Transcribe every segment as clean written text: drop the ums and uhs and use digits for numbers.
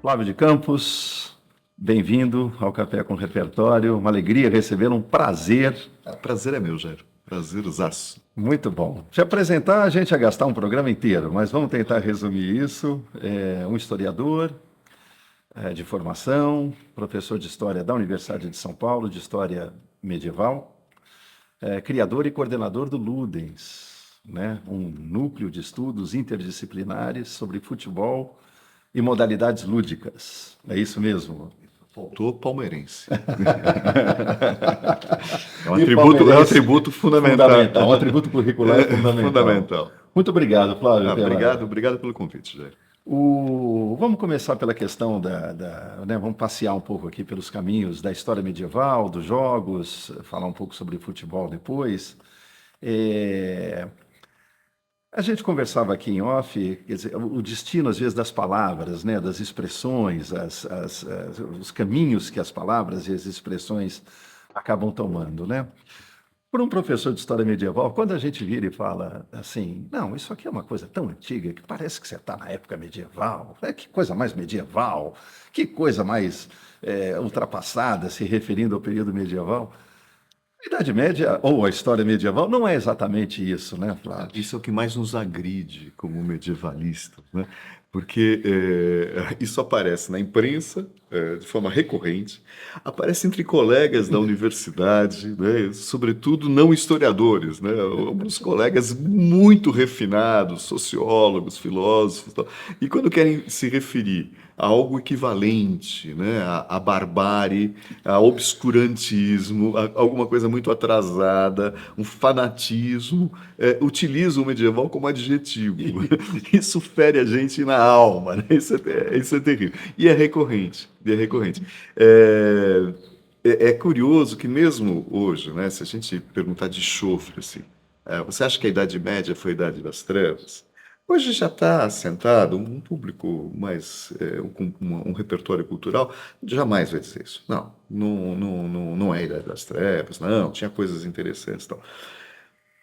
Flávio de Campos, bem-vindo ao Café com Repertório. Uma alegria recebê-lo, um prazer. Prazer é meu, Jairo. Prazerzaço. Muito bom. Te apresentar, a gente ia gastar um programa inteiro, mas vamos tentar resumir isso. É um historiador de formação, professor de História da Universidade de São Paulo, de História Medieval, criador e coordenador do Ludens, né? Um núcleo de estudos interdisciplinares sobre futebol e modalidades lúdicas. É isso mesmo? Faltou palmeirense. É um E atributo fundamental. um atributo curricular fundamental. Fundamental. Muito obrigado, Flávio. Obrigado pelo convite, Jairo. Vamos começar pela questão né, vamos passear um pouco aqui pelos caminhos da história medieval, dos jogos, falar um pouco sobre futebol depois. A gente conversava aqui em off, quer dizer, o destino, às vezes, das palavras, né, das expressões, os caminhos que as palavras e as expressões acabam tomando, né? Para um professor de história medieval, quando a gente vira e fala assim, não, isso aqui é uma coisa tão antiga que parece que você está na época medieval, que coisa mais medieval, que coisa mais ultrapassada, se referindo ao período medieval. A Idade Média, ou a história medieval, não é exatamente isso, né, Flávio? Isso é o que mais nos agride como medievalistas, né? Porque isso aparece na imprensa de forma recorrente, aparece entre colegas da universidade, né? Sobretudo não historiadores, né? Alguns colegas muito refinados, sociólogos, filósofos, tal. E quando querem se referir a algo equivalente, né? A barbárie, a obscurantismo, a alguma coisa muito atrasada, um fanatismo, utilizam o medieval como adjetivo. Isso fere a gente na alma, né? Isso é terrível. E é recorrente. É curioso que mesmo hoje, né, se a gente perguntar de chofre, assim, você acha que a Idade Média foi a Idade das Trevas? Hoje já está assentado um público mais, com um repertório cultural, jamais vai dizer isso. Não é a Idade das Trevas, não, tinha coisas interessantes e tal.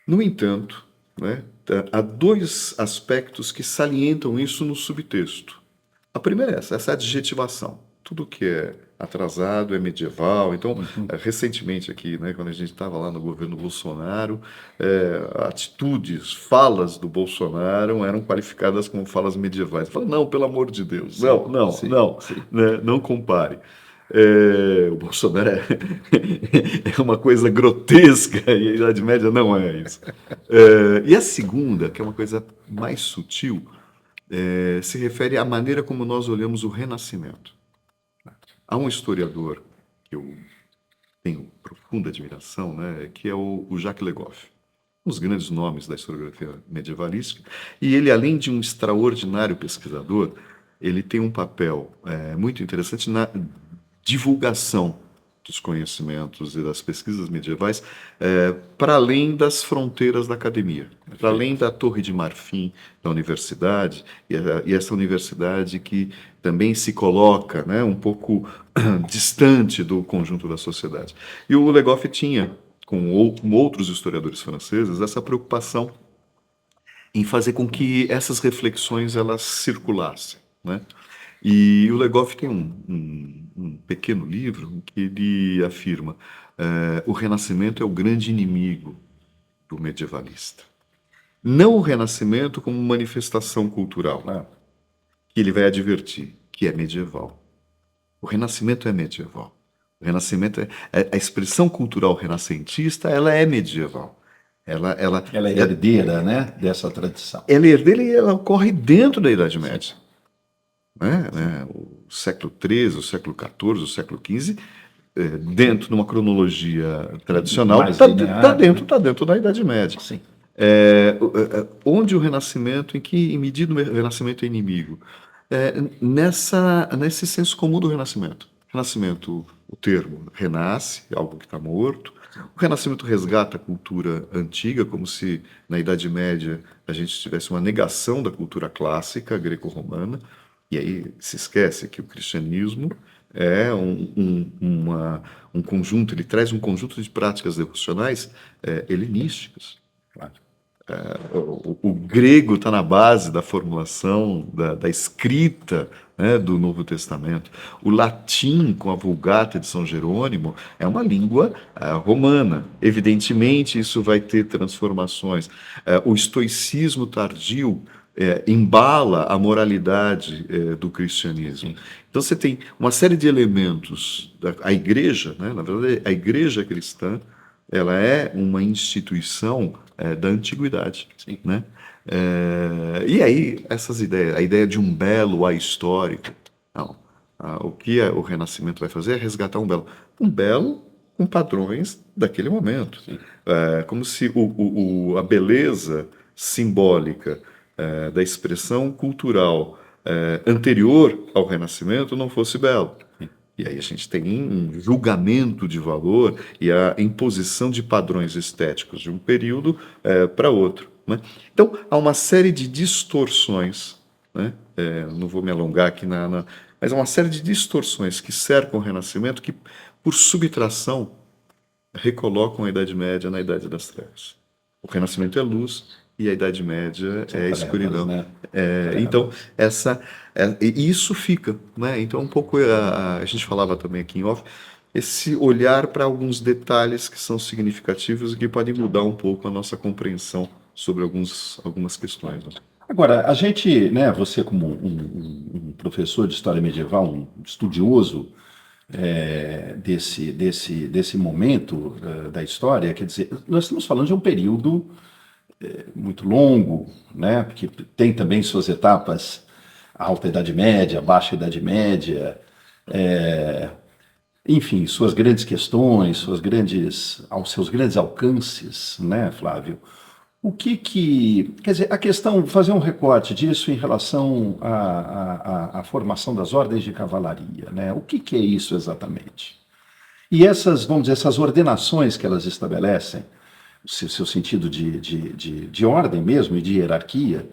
No entanto, né, há dois aspectos que salientam isso no subtexto. A primeira é essa adjetivação. Tudo que é atrasado é medieval. Então, recentemente aqui, né, quando a gente estava lá no governo Bolsonaro, atitudes, falas do Bolsonaro eram qualificadas como falas medievais. Fala, não, pelo amor de Deus, Sim. né, não compare. O Bolsonaro é uma coisa grotesca e a Idade Média não é isso. E a segunda, que é uma coisa mais sutil, se refere à maneira como nós olhamos o Renascimento. Há um historiador que eu tenho profunda admiração, né, que é o Jacques Le Goff, um dos grandes nomes da historiografia medievalística, e ele, além de um extraordinário pesquisador, ele tem um papel muito interessante na divulgação dos conhecimentos e das pesquisas medievais para além das fronteiras da academia, para além da Torre de Marfim da universidade, e essa universidade que também se coloca, né, um pouco distante do conjunto da sociedade. E o Le Goff tinha, com outros historiadores franceses, essa preocupação em fazer com que essas reflexões elas circulassem, né? E o Le Goff tem um pequeno livro em que ele afirma o Renascimento é o grande inimigo do medievalista. Não o Renascimento como manifestação cultural, que ele vai advertir, que é medieval. O Renascimento é medieval. O Renascimento a expressão cultural renascentista, ela é medieval. Ela é herdeira, né, dessa tradição. Ela é herdeira e ela ocorre dentro da Idade Média. O século XIII, o século XIV, o século XV, dentro de uma cronologia tradicional, está dentro da Idade Média. Sim. Onde o Renascimento, em que medida o Renascimento é inimigo? Nesse senso comum do Renascimento. Renascimento, o termo renasce, algo que está morto. O Renascimento resgata a cultura antiga, como se na Idade Média a gente tivesse uma negação da cultura clássica greco-romana. E aí se esquece que o cristianismo é um conjunto, ele traz um conjunto de práticas devocionais helenísticas. Claro. O grego está na base da formulação da escrita, né, do Novo Testamento. O latim, com a Vulgata de São Jerônimo, é uma língua romana. Evidentemente, isso vai ter transformações. O estoicismo tardio embala a moralidade do cristianismo. Então, você tem uma série de elementos. A igreja, né, na verdade, a igreja cristã, ela é uma instituição da antiguidade, Sim. né? E aí, essas ideias, a ideia de um belo ahistórico, não. O que o Renascimento vai fazer é resgatar um belo com padrões daquele momento. Como se a beleza simbólica da expressão cultural anterior ao Renascimento não fosse belo. E aí a gente tem um julgamento de valor e a imposição de padrões estéticos de um período para outro, né? Então, há uma série de distorções, né? Não vou me alongar aqui, mas há uma série de distorções que cercam o Renascimento que, por subtração, recolocam a Idade Média na Idade das Trevas. O Renascimento é luz e a Idade Média é escuridão. Né? Então, e isso fica, né? Então, um pouco a gente falava também aqui em off, esse olhar para alguns detalhes que são significativos e que podem mudar um pouco a nossa compreensão sobre algumas questões, né? Agora, a gente, né, você como um professor de história medieval, um estudioso desse momento da história, quer dizer, nós estamos falando de um período muito longo, né, porque tem também suas etapas, a Alta Idade Média, a Baixa Idade Média, enfim, suas grandes questões, seus grandes alcances, né, Flávio? Quer dizer, a questão, fazer um recorte disso em relação à formação das ordens de cavalaria, né? O que é isso exatamente? E essas, vamos dizer, essas ordenações que elas estabelecem, seu sentido de ordem mesmo e de hierarquia,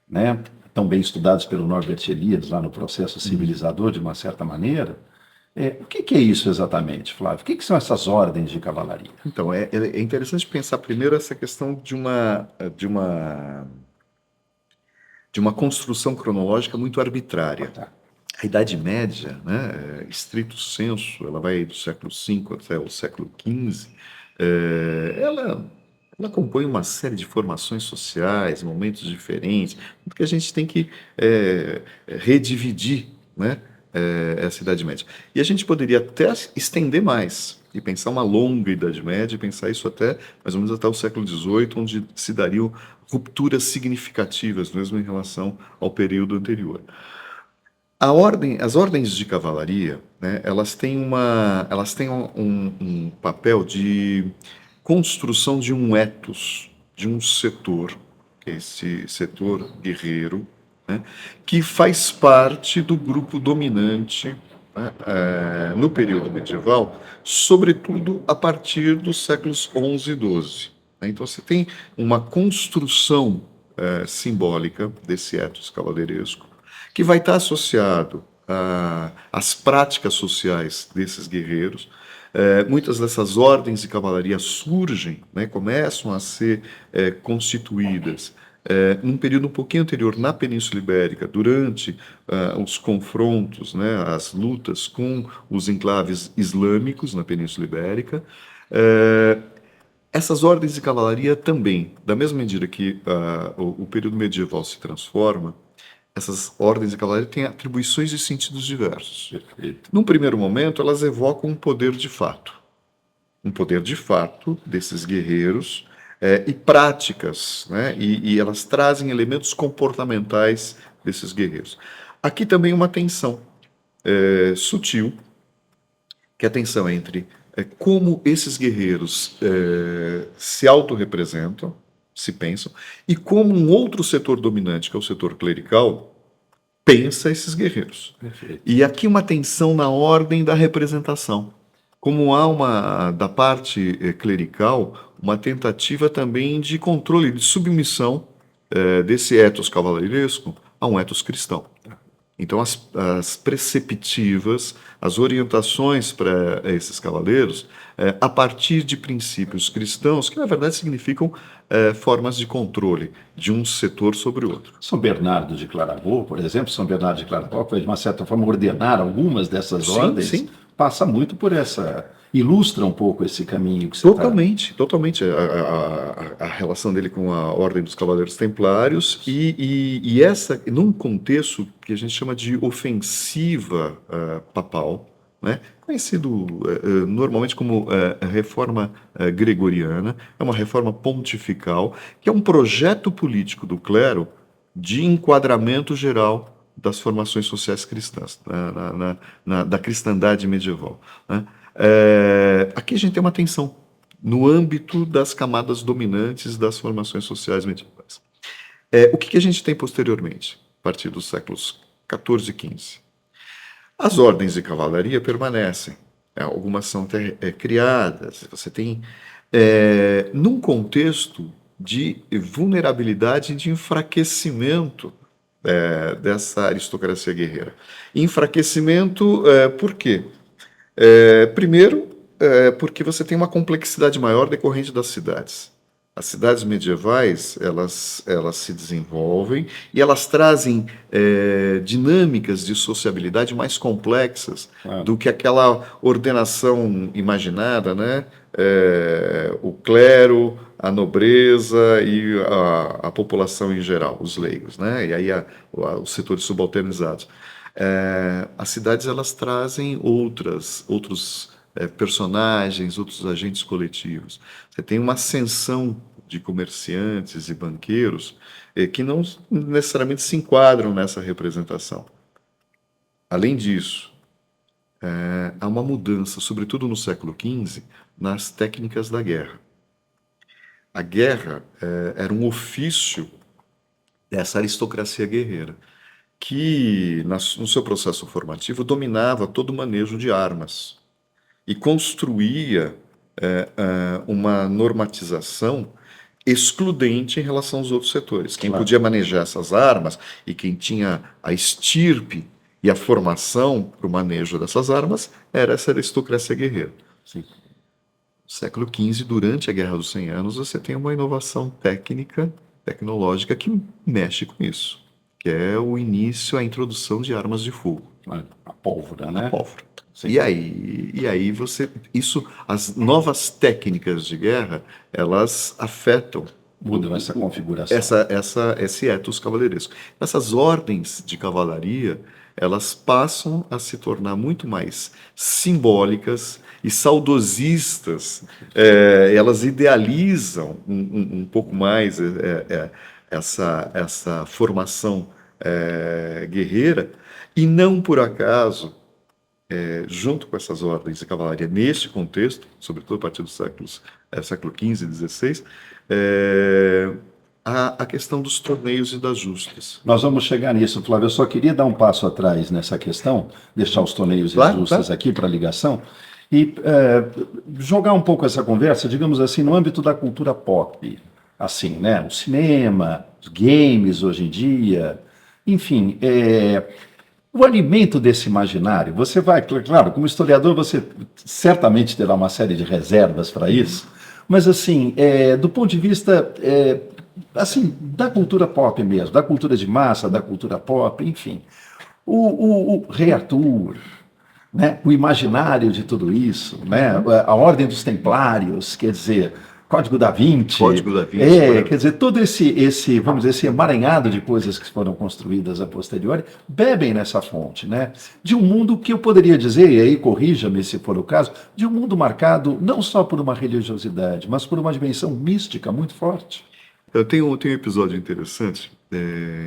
né? Tão bem estudados pelo Norbert Elias lá no processo civilizador, de uma certa maneira. O que é isso exatamente, Flávio? O que são essas ordens de cavalaria? Então, é interessante pensar primeiro essa questão de uma construção cronológica muito arbitrária. Tá. A Idade Média, né, estrito sensu, ela vai do século V até o século XV, ela compõe uma série de formações sociais, momentos diferentes, porque a gente tem que redividir, né, essa Idade Média. E a gente poderia até estender mais e pensar uma longa Idade Média, e pensar isso até mais ou menos até o século XVIII, onde se dariam rupturas significativas mesmo em relação ao período anterior. As ordens de cavalaria, né, elas têm um papel de construção de um ethos, de um setor, que é esse setor guerreiro, né, que faz parte do grupo dominante, né, no período medieval, sobretudo a partir dos séculos XI e XII. Né. Então você tem uma construção simbólica desse ethos cavaleiresco, que vai estar associado às práticas sociais desses guerreiros. Muitas dessas ordens de cavalaria surgem, né, começam a ser constituídas num período um pouquinho anterior na Península Ibérica, durante os confrontos, né, as lutas com os enclaves islâmicos na Península Ibérica. Essas ordens de cavalaria também, da mesma medida que o período medieval se transforma, essas ordens de cavalaria têm atribuições e sentidos diversos. Perfeito. Num primeiro momento, elas evocam um poder de fato. Um poder de fato desses guerreiros e práticas, né? E elas trazem elementos comportamentais desses guerreiros. Aqui também uma tensão sutil, que é a tensão entre como esses guerreiros se autorrepresentam, se pensam, e como um outro setor dominante, que é o setor clerical, pensa esses guerreiros. Perfeito. E aqui uma tensão na ordem da representação. Como há da parte clerical, uma tentativa também de controle, de submissão desse ethos cavaleiresco a um ethos cristão. Então, as preceptivas, as orientações para esses cavaleiros, a partir de princípios cristãos, que na verdade significam formas de controle de um setor sobre o outro. São Bernardo de Claraval, por exemplo, São Bernardo de Claraval, foi de uma certa forma ordenar algumas dessas Sim, ordens, sim. passa muito por essa, ilustra um pouco esse caminho que você está. Totalmente, totalmente. A relação dele com a Ordem dos Cavaleiros Templários e essa, num contexto que a gente chama de ofensiva papal, né? Conhecido normalmente como Reforma Gregoriana, é uma reforma pontifical, que é um projeto político do clero de enquadramento geral das formações sociais cristãs, da cristandade medieval, né? Aqui a gente tem uma tensão no âmbito das camadas dominantes das formações sociais medievais. O que a gente tem posteriormente, a partir dos séculos XIV e XV? As ordens de cavalaria permanecem, algumas são até criadas, você tem num contexto de vulnerabilidade e de enfraquecimento dessa aristocracia guerreira. Enfraquecimento por quê? Primeiro, porque você tem uma complexidade maior decorrente das cidades. As cidades medievais, elas se desenvolvem e elas trazem dinâmicas de sociabilidade mais complexas Claro. do que aquela ordenação imaginada, né? O clero, a nobreza e a população em geral, os leigos, né? E aí os setores subalternizados. As cidades elas trazem outros personagens, outros agentes coletivos. Você tem uma ascensão de comerciantes e banqueiros que não necessariamente se enquadram nessa representação. Além disso, há uma mudança, sobretudo no século XV, nas técnicas da guerra. A guerra era um ofício dessa aristocracia guerreira, que no seu processo formativo dominava todo o manejo de armas e construía uma normatização excludente em relação aos outros setores. Quem Claro. podia manejar essas armas e quem tinha a estirpe e a formação para o manejo dessas armas era essa aristocracia guerreira. Sim. No século XV, durante a Guerra dos 100 Anos, você tem uma inovação tecnológica que mexe com isso, que é o início, a introdução de armas de fogo. A pólvora, né? Pólvora. Sim. E aí as novas técnicas de guerra, elas afetam Mudam essa configuração. esse ethos cavalheiresco. Essas ordens de cavalaria, elas passam a se tornar muito mais simbólicas e saudosistas. Elas idealizam um pouco mais essa formação guerreira, e não por acaso, junto com essas ordens de cavalaria, neste contexto, sobretudo a partir do século XV e XVI, a questão dos torneios e das justas. Nós vamos chegar nisso, Flávio. Eu só queria dar um passo atrás nessa questão, deixar os torneios e Claro, justas claro. aqui para ligação e jogar um pouco essa conversa, digamos assim, no âmbito da cultura pop, assim, né? O cinema, os games hoje em dia, enfim, o alimento desse imaginário. Você vai, claro, como historiador, você certamente terá uma série de reservas para isso, mas assim, do ponto de vista assim, da cultura pop mesmo, da cultura de massa, da cultura pop, enfim. O Rei Arthur, né? O imaginário de tudo isso, né? A Ordem dos Templários, quer dizer, Código da Vinci. Código da Vinci, Quer dizer, todo vamos dizer, esse emaranhado de coisas que foram construídas a posteriori, bebem nessa fonte, né? De um mundo que eu poderia dizer, e aí corrija-me se for o caso, de um mundo marcado não só por uma religiosidade, mas por uma dimensão mística muito forte. Eu tenho um episódio interessante.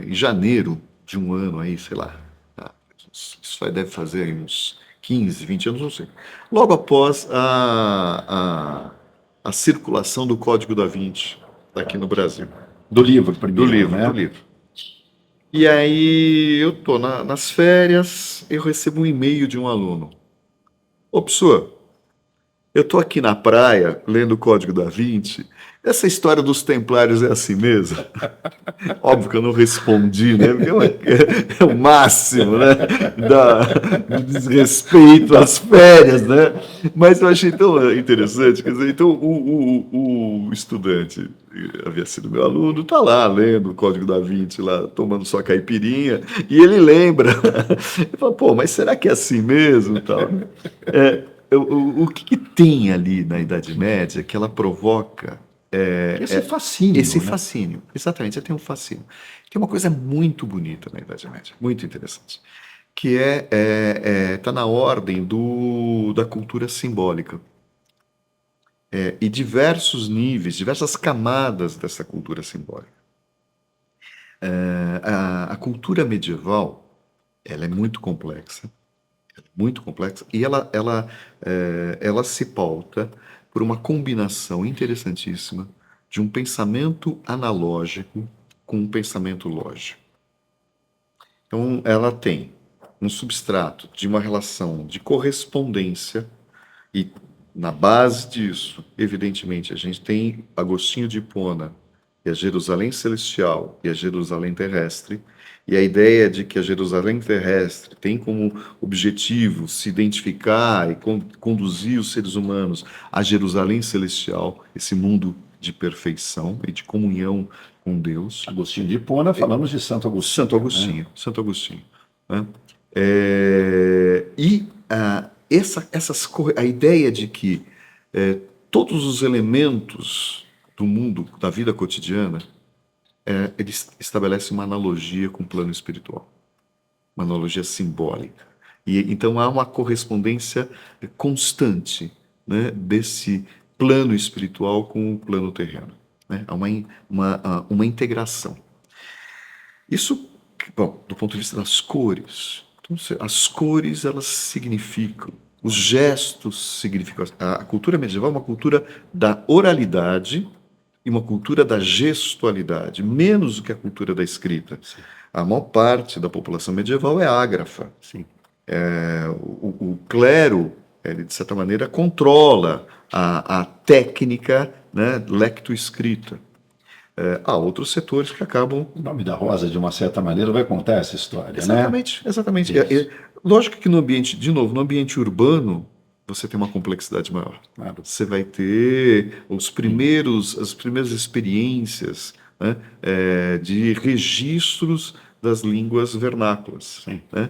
Em janeiro de um ano aí, sei lá, isso deve fazer aí uns 15, 20 anos, não sei. Logo após a circulação do Código da Vinci aqui no Brasil. Do livro, primeiro, né? Do livro. E aí eu tô nas férias, eu recebo um e-mail de um aluno. Ô, professor, eu estou aqui na praia, lendo o Código da Vinci, essa história dos templários é assim mesmo? Óbvio que eu não respondi, né? Porque é o máximo, né? Do desrespeito às férias, né? Mas eu achei tão interessante. Quer dizer, então, o estudante, havia sido meu aluno, está lá lendo o Código da Vinci, lá tomando sua caipirinha, e ele lembra. Ele fala, pô, mas será que é assim mesmo? Tal, né? O que tem ali na Idade Média que ela provoca Esse fascínio, esse né? fascínio? Exatamente, você tem um fascínio. Tem uma coisa muito bonita na Idade Média, muito interessante, que tá na ordem da cultura simbólica. E diversos níveis, diversas camadas dessa cultura simbólica. A cultura medieval, ela é muito complexa, e ela se pauta por uma combinação interessantíssima de um pensamento analógico com um pensamento lógico. Então, ela tem um substrato de uma relação de correspondência, e na base disso, evidentemente, a gente tem Agostinho de Hipona e a Jerusalém celestial e a Jerusalém terrestre, e a ideia de que a Jerusalém terrestre tem como objetivo se identificar e conduzir os seres humanos à Jerusalém celestial, esse mundo de perfeição e de comunhão com Deus. Agostinho de Hipona, falamos de Santo Agostinho, Santo né? Agostinho, Santo Agostinho, né? E a ideia de que todos os elementos do mundo, da vida cotidiana, ele estabelece uma analogia com o plano espiritual, uma analogia simbólica. E então há uma correspondência constante, né, desse plano espiritual com o plano terreno, né? Há uma integração. Isso, bom, do ponto de vista das cores. Então, as cores, elas significam, os gestos significam. A cultura medieval é uma cultura da oralidade e uma cultura da gestualidade, menos do que a cultura da escrita. A maior parte da população medieval é ágrafa. Sim. O clero, ele, de certa maneira, controla a técnica, né, lecto-escrita. Há outros setores que acabam. O Nome da Rosa, de uma certa maneira, vai contar essa história, né? Exatamente, exatamente. Isso. Lógico que no ambiente, de novo, no ambiente urbano, você tem uma complexidade maior. Claro. Você vai ter as primeiras experiências, né, de registros das línguas vernáculas. Sim. Né?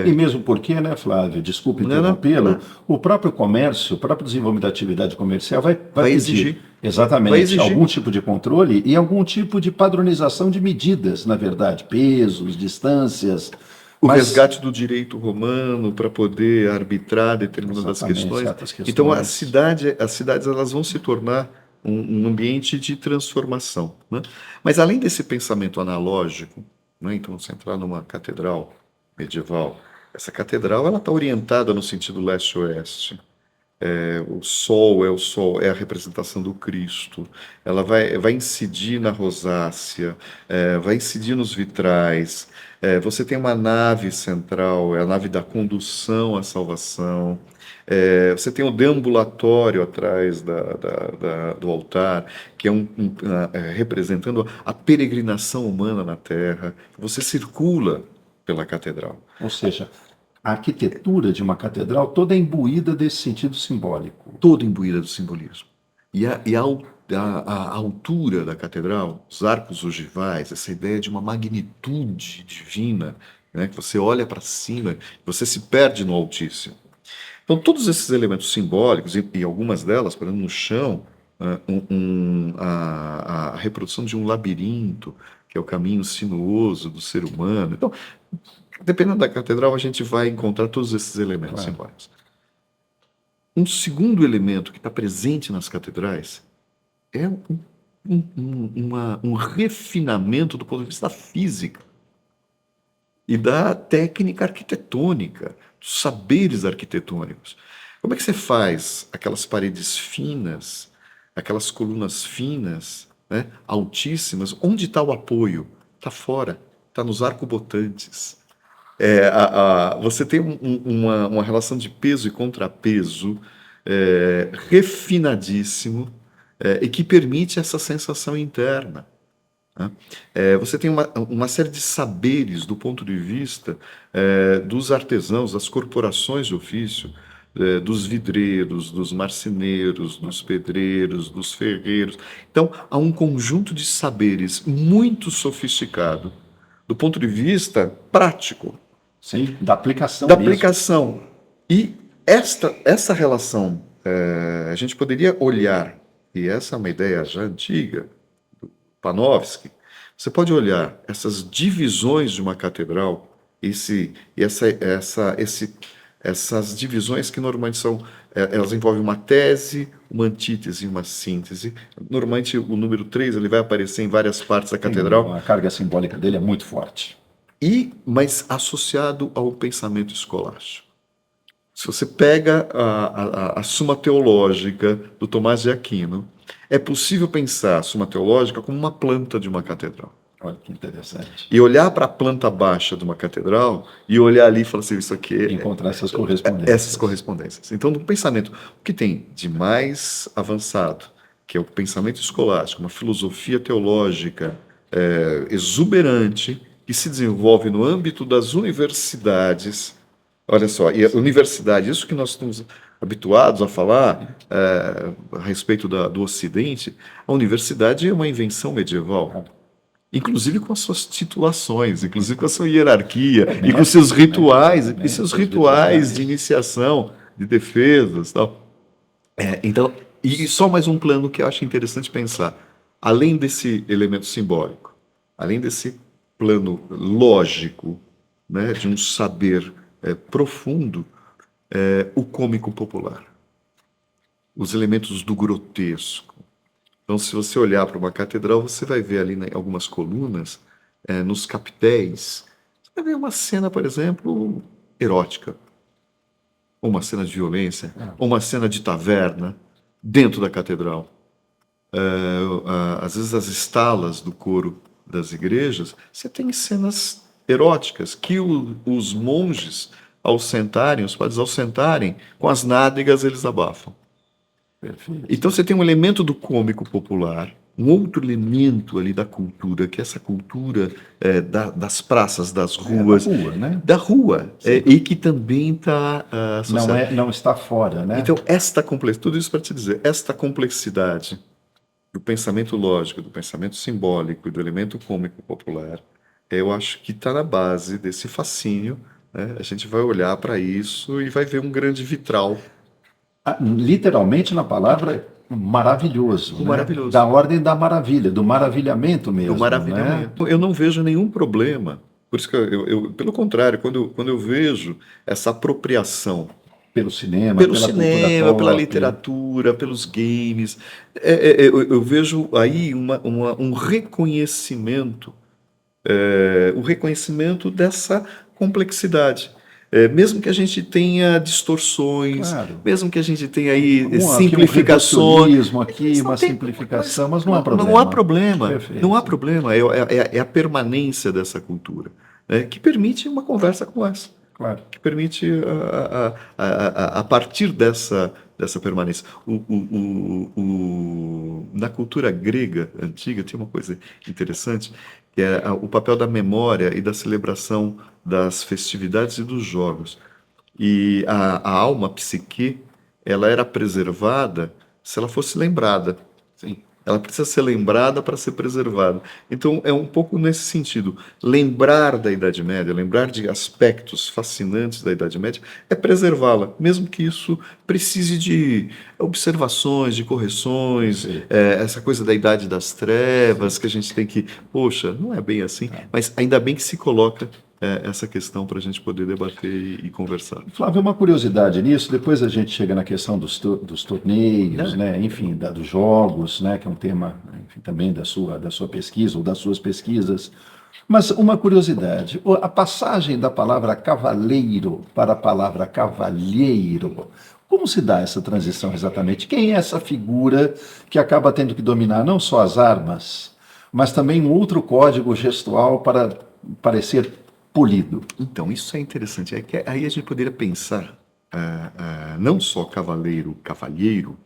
E mesmo porque, né, Flávio, desculpe Não, não, interrompê-lo, não. o próprio comércio, o próprio desenvolvimento da atividade comercial vai Vai pedir exigir. exatamente Vai exigir. algum tipo de controle e algum tipo de padronização de medidas, na verdade, pesos, distâncias. O Mas- resgate do direito romano para poder arbitrar determinadas Exatamente, questões. certas questões. Então, as cidades elas vão se tornar um ambiente de transformação. Né? Mas, além desse pensamento analógico, né? Então, você entrar numa catedral medieval, essa catedral ela está orientada no sentido leste-oeste. O sol, é a representação do Cristo. Ela vai incidir na rosácea, vai incidir nos vitrais. Você tem uma nave central, é a nave da condução à salvação. Você tem o deambulatório atrás do altar, que é representando a peregrinação humana na Terra. Você circula pela catedral. Ou seja, a arquitetura de uma catedral toda é imbuída desse sentido simbólico. Toda imbuída do simbolismo. A altura da catedral, os arcos ogivais, essa ideia de uma magnitude divina, né, que você olha para cima, você se perde no Altíssimo. Então, todos esses elementos simbólicos, e algumas delas, por exemplo, no chão, a reprodução de um labirinto, que é o caminho sinuoso do ser humano. Então, dependendo da catedral, a gente vai encontrar todos esses elementos Claro. simbólicos. Um segundo elemento que está presente nas catedrais é um refinamento do ponto de vista da física e da técnica arquitetônica, dos saberes arquitetônicos. Como é que você faz aquelas paredes finas, aquelas colunas finas, né, altíssimas? Onde está o apoio? Está fora, está nos arcobotantes. Você tem uma relação de peso e contrapeso refinadíssimo, e que permite essa sensação interna, né? Você tem uma série de saberes do ponto de vista dos artesãos, das corporações de ofício, dos vidreiros, dos marceneiros, dos pedreiros, dos ferreiros. Então, há um conjunto de saberes muito sofisticado do ponto de vista prático, Sim, da aplicação da mesmo. aplicação. E essa relação, a gente poderia olhar, e essa é uma ideia já antiga, Panofsky, você pode olhar essas divisões de uma catedral, essas divisões que normalmente elas envolvem uma tese, uma antítese e uma síntese. Normalmente o número 3 ele vai aparecer em várias partes da catedral, A carga simbólica dele é muito forte. mas associado ao pensamento escolástico. Se você pega a Suma Teológica do Tomás de Aquino, é possível pensar a Suma Teológica como uma planta de uma catedral. Olha que interessante. E olhar para a planta baixa de uma catedral e olhar ali e falar assim, isso aqui Encontrar essas correspondências. essas correspondências. Então, no pensamento, o que tem de mais avançado, que é o pensamento escolástico, uma filosofia teológica exuberante, que se desenvolve no âmbito das universidades. Olha só, e a universidade, isso que nós estamos habituados a falar a respeito do Ocidente, a universidade é uma invenção medieval. Inclusive com as suas titulações, inclusive com a sua hierarquia, e com seus rituais, e seus rituais de iniciação, de defesas, tal. Então, e só mais um plano que eu acho interessante pensar. Além desse elemento simbólico, além desse plano lógico, né, de um saber profundo, o cômico popular, os elementos do grotesco. Então, se você olhar para uma catedral, você vai ver ali, né, algumas colunas, nos capitéis, você vai ver uma cena, por exemplo, erótica, ou uma cena de violência, ou uma cena de taverna dentro da catedral. Às vezes, as estalas do coro das igrejas, você tem cenas eróticas que os monges, ao sentarem, os padres, ao sentarem, com as nádegas, eles abafam. Perfeito. Então você tem um elemento do cômico popular, um outro elemento ali da cultura, que é essa cultura das praças, das ruas, Da rua, né? da rua, e que também está associada. Não está fora, né? Então, tudo isso para te dizer, esta complexidade do pensamento lógico, do pensamento simbólico e do elemento cômico popular, eu acho que está na base desse fascínio, né? A gente vai olhar para isso e vai ver um grande vitral. Literalmente na palavra maravilhoso, né? Maravilhoso. Da ordem da maravilha, do maravilhamento mesmo, Do maravilhamento. Eu não vejo nenhum problema. Por isso que pelo contrário, quando eu vejo essa apropriação pelo cinema, pelo pela cinema, cultura pela pop, literatura, pelos games, eu vejo aí um reconhecimento, um reconhecimento dessa complexidade. Mesmo que a gente tenha distorções, claro. mesmo que a gente tenha aí Aqui simplificações, aqui uma simplificação, mas não há problema. não há problema. Perfeito. Não há problema. É a permanência dessa cultura, né, que permite uma conversa como essa. Claro. Que permite, a partir dessa permanência. Na cultura grega antiga, tem uma coisa interessante, que é o papel da memória e da celebração das festividades e dos jogos. E a alma, a psique, ela era preservada se ela fosse lembrada. Sim. Ela precisa ser lembrada para ser preservada. Então, é um pouco nesse sentido. Lembrar da Idade Média, lembrar de aspectos fascinantes da Idade Média, é preservá-la, mesmo que isso precise de observações, de correções, essa coisa da Idade das Trevas, que a gente tem que... Poxa, não é bem assim, mas ainda bem que se coloca essa questão para a gente poder debater e conversar. Flávio, uma curiosidade nisso, depois a gente chega na questão dos torneios, né? Enfim, dos jogos, né? Que é um tema, enfim, também da sua pesquisa ou das suas pesquisas. Mas uma curiosidade, a passagem da palavra cavaleiro para a palavra cavalheiro, como se dá essa transição exatamente? Quem é essa figura que acaba tendo que dominar não só as armas, mas também um outro código gestual para parecer polido? Então, isso é interessante. É que aí a gente poderia pensar não só cavaleiro, cavalheiro,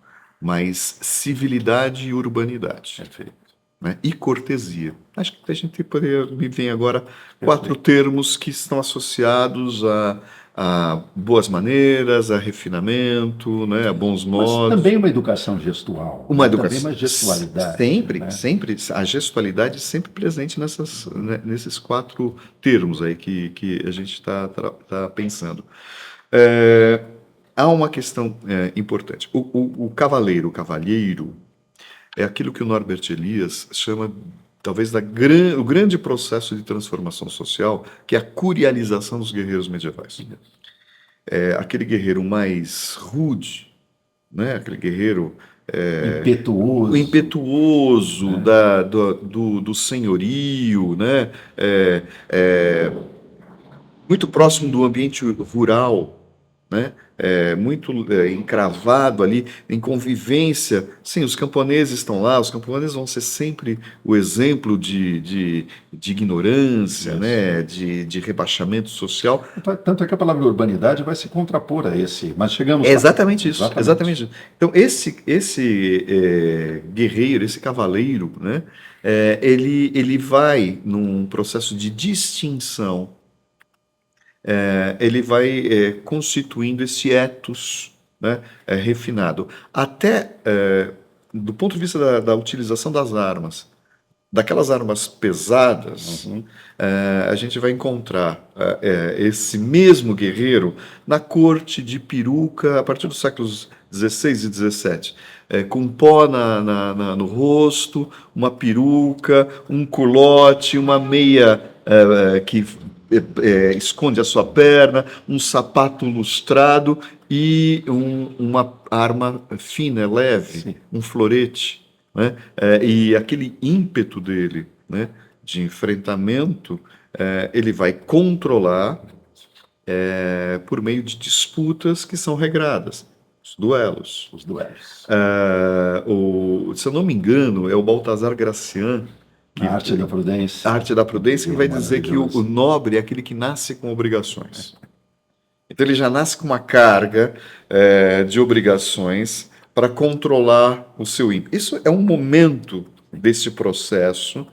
mas civilidade e urbanidade. Perfeito. Né? E cortesia. Acho que a gente poderia, me vem agora 4 termos que estão associados a boas maneiras, a refinamento, né? A bons Mas modos. também uma educação gestual, Uma né? Também educação. uma gestualidade. Sempre, Né? sempre. A gestualidade sempre presente nesses 4 termos aí que a gente está pensando. É, há uma questão importante. O cavaleiro, o cavalheiro, é aquilo que o Norbert Elias chama, talvez, o grande processo de transformação social, que é a curialização dos guerreiros medievais. É aquele guerreiro mais rude, né? Aquele guerreiro Impetuoso. impetuoso do senhorio, né? Muito próximo do ambiente rural, né? Muito encravado ali em convivência. Sim, os camponeses estão lá, os camponeses vão ser sempre o exemplo de ignorância, né? De rebaixamento social. Tanto é que a palavra urbanidade vai se contrapor a esse, mas chegamos É lá. exatamente isso, exatamente isso. Então, esse guerreiro, esse cavaleiro, né? Ele vai num processo de distinção, ele vai constituindo esse ethos, né, refinado. Até do ponto de vista da utilização das armas, daquelas armas pesadas, a gente vai encontrar esse mesmo guerreiro na corte de peruca a partir dos séculos XVI e XVII, com pó no rosto, uma peruca, um culote, uma meia que esconde a sua perna, um sapato lustrado e uma arma fina, leve, Sim. um florete. Né? E aquele ímpeto dele, né, de enfrentamento, ele vai controlar por meio de disputas que são regradas, os duelos. Os duelos. Se eu não me engano, é o Baltazar Gracian, A arte da prudência. a arte da prudência, que vai dizer que o Maravilhoso. nobre é aquele que nasce com obrigações. Então ele já nasce com uma carga de obrigações para controlar o seu ímpeto. Isso é um momento desse processo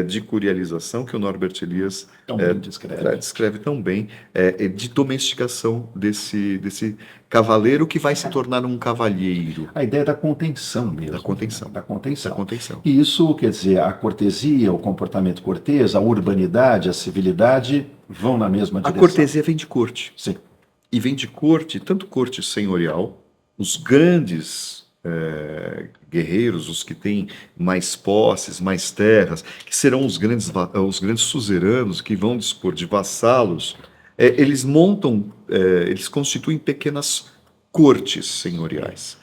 de curialização que o Norbert Elias Tão bem descreve. descreve tão bem, de domesticação desse cavaleiro que vai se tornar um cavalheiro. A ideia da contenção mesmo. Da contenção. Da contenção. Da contenção. E isso, quer dizer, a cortesia, o comportamento cortês, a urbanidade, a civilidade vão na mesma A direção. cortesia vem de corte. Sim. E vem de corte, tanto corte senhorial, os grandes guerreiros, os que têm mais posses, mais terras, que serão os grandes suzeranos, que vão dispor de vassalos, eles montam, eles constituem pequenas cortes senhoriais,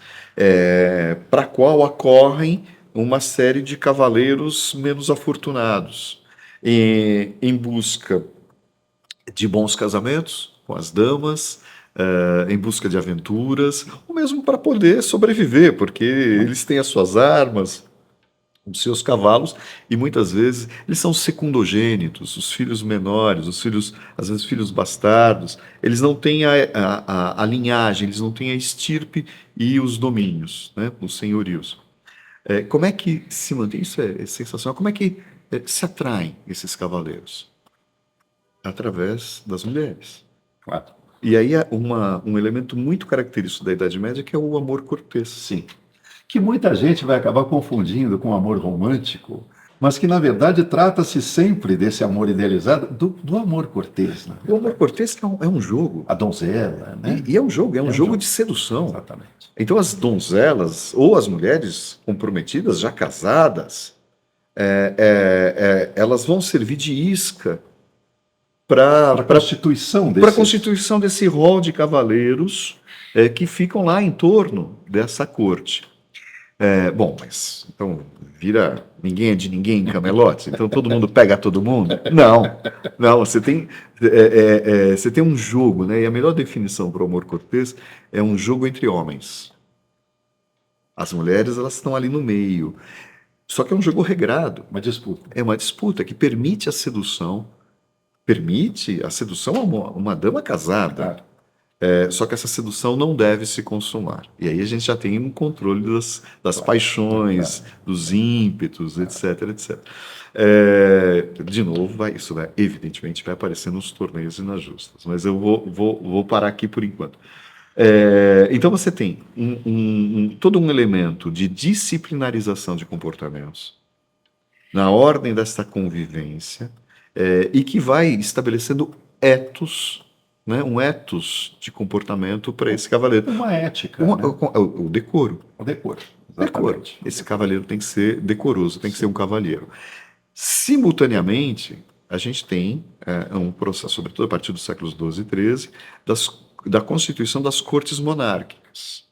para a qual acorrem uma série de cavaleiros menos afortunados, em busca de bons casamentos com as damas, em busca de aventuras, ou mesmo para poder sobreviver, porque eles têm as suas armas, os seus cavalos, e muitas vezes eles são secundogênitos, os filhos menores, os filhos, às vezes filhos bastardos, eles não têm a linhagem, eles não têm a estirpe e os domínios, né, os senhorios. Como é que se mantém? Isso é sensacional. Como é que se atraem esses cavaleiros? Através das mulheres. Claro. E aí um elemento muito característico da Idade Média que é o amor cortês. Sim. Que muita gente vai acabar confundindo com amor romântico, mas que, na verdade, trata-se sempre desse amor idealizado, do amor cortês. Né? O amor cortês é um jogo. A donzela, né? E é um jogo de sedução. Exatamente. Então as donzelas ou as mulheres comprometidas, já casadas, elas vão servir de isca para a constituição para a constituição desse rol de cavaleiros que ficam lá em torno dessa corte. Bom, mas então vira ninguém é de ninguém em Camelot, então todo mundo pega todo mundo? Não, você tem um jogo, né? E a melhor definição para o amor cortês é um jogo entre homens. As mulheres, elas estão ali no meio. Só que é um jogo regrado. Uma disputa. É uma disputa que permite a sedução a uma dama casada. Claro. Só que essa sedução não deve se consumar. E aí a gente já tem um controle das paixões, dos ímpetos, etc, etc. De novo, isso evidentemente vai aparecer nos torneios e nas justas, mas eu vou parar aqui por enquanto. Então você tem todo um elemento de disciplinarização de comportamentos na ordem dessa convivência, e que vai estabelecendo etos, né, um etos de comportamento para esse cavaleiro. Uma ética, né? O decoro. O decoro, Decoro. exatamente. Esse cavaleiro tem que ser decoroso, tem que ser um cavalheiro. Simultaneamente, a gente tem um processo, sobretudo a partir dos séculos XII e XIII, da constituição das cortes monárquicas,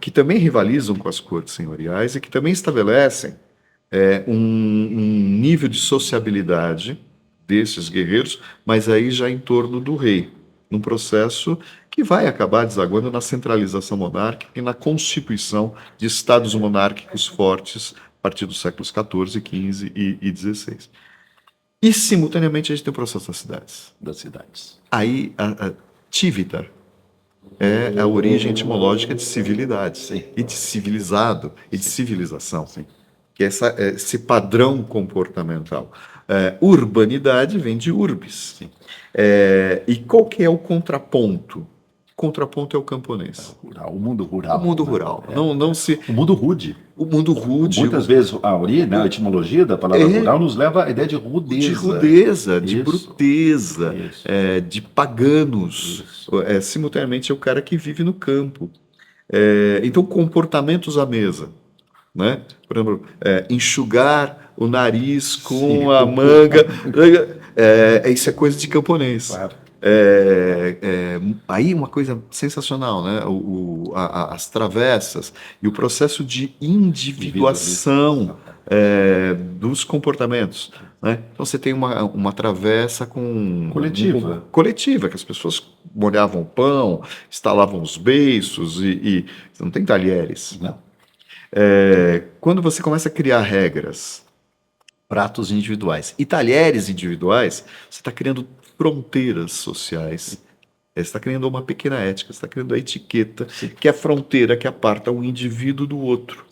que também rivalizam com as cortes senhoriais e que também estabelecem um nível de sociabilidade desses guerreiros, mas aí já em torno do rei, num processo que vai acabar desaguando na centralização monárquica e na constituição de estados monárquicos fortes a partir dos séculos XIV, XV e XVI. E, simultaneamente, a gente tem o processo Das cidades. Aí, Civitar é a origem etimológica de civilidade, Sim. e de civilizado, e de civilização. Sim. Que é esse padrão comportamental. Urbanidade vem de urbis. E qual que é o contraponto? O contraponto é o camponês. O mundo rural. O mundo rural. Não se... O mundo rude. O mundo rude. Muitas vezes a etimologia da palavra rural nos leva à ideia de rudeza. De rudeza, de Isso. bruteza, Isso. De paganos. Isso. Simultaneamente é o cara que vive no campo. Então, comportamentos à mesa. Né? Por exemplo, enxugar o nariz com Sim. a manga. Isso é coisa de camponês. Claro. Aí uma coisa sensacional, né? As travessas e o processo de individuação dos comportamentos. Né? Então você tem uma travessa coletiva, que as pessoas molhavam o pão, estalavam os beiços e não tem talheres. Não. Quando você começa a criar regras, pratos individuais e talheres individuais, você está criando fronteiras sociais. Você está criando uma pequena ética, você está criando a etiqueta, que é a fronteira que aparta um indivíduo do outro.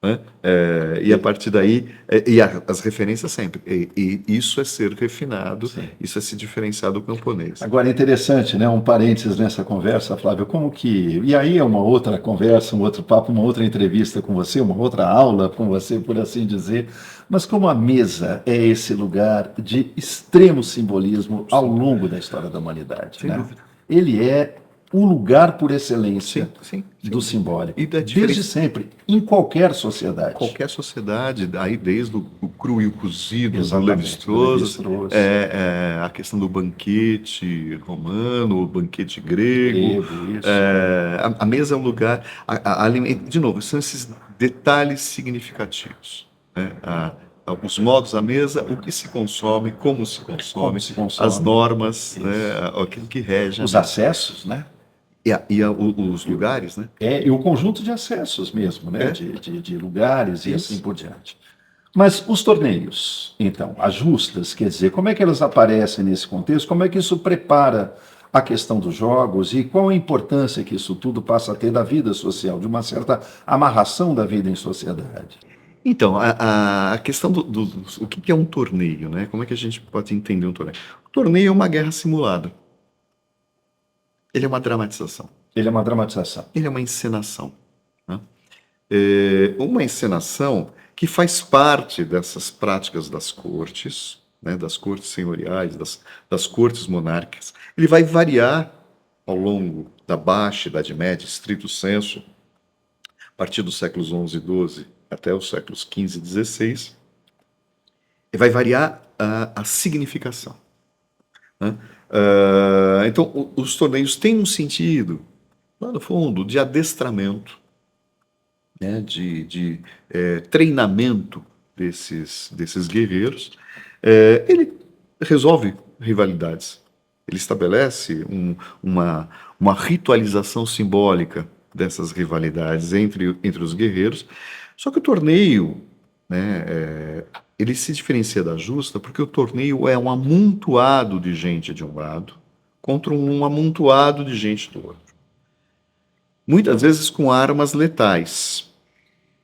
Né? E a partir daí, as referências sempre. E isso é ser refinado, sim. Isso é se diferenciar do camponês. Agora é interessante, né? Um parênteses nessa conversa, Flávio, como que... E aí é uma outra conversa, um outro papo, uma outra entrevista com você, uma outra aula com você, por assim dizer. Mas como a mesa é esse lugar de extremo simbolismo ao longo da história da humanidade. Sem dúvida. Ele é o lugar por excelência sim, do simbólico. E desde sempre, em qualquer sociedade. Qualquer sociedade, aí desde o cru e o cozido, do Levi-Strauss, a questão do banquete romano, o banquete grego. A mesa é um lugar... de novo, são esses detalhes significativos. Né? Os modos à mesa, o que se consome, como se consome, as normas, né? Aquilo que rege. Os acessos, né? Os lugares, né? E o conjunto de acessos mesmo, né? De lugares e assim por diante. Mas os torneios, então, as justas, quer dizer, como é que elas aparecem nesse contexto? Como é que isso prepara a questão dos jogos e qual a importância que isso tudo passa a ter da vida social, de uma certa amarração da vida em sociedade? Então, a questão o que é um torneio, né? Como é que a gente pode entender um torneio? O torneio é uma guerra simulada. Ele é uma dramatização. Ele é uma dramatização. Ele é uma encenação. Né? Uma encenação que faz parte dessas práticas das cortes, né? Das cortes senhoriais, das cortes monárquicas. Ele vai variar ao longo da Baixa Idade Média, estrito sensu, a partir dos séculos XI e XII até os séculos XV e XVI. E vai variar a significação. Né? Então, os torneios têm um sentido, lá no fundo, de adestramento, né, de treinamento desses guerreiros. Ele resolve rivalidades, ele estabelece uma ritualização simbólica dessas rivalidades entre os guerreiros. Só que o torneio, né, ele se diferencia da justa porque o torneio é um amontoado de gente de um lado contra um amontoado de gente do outro. Muitas vezes com armas letais.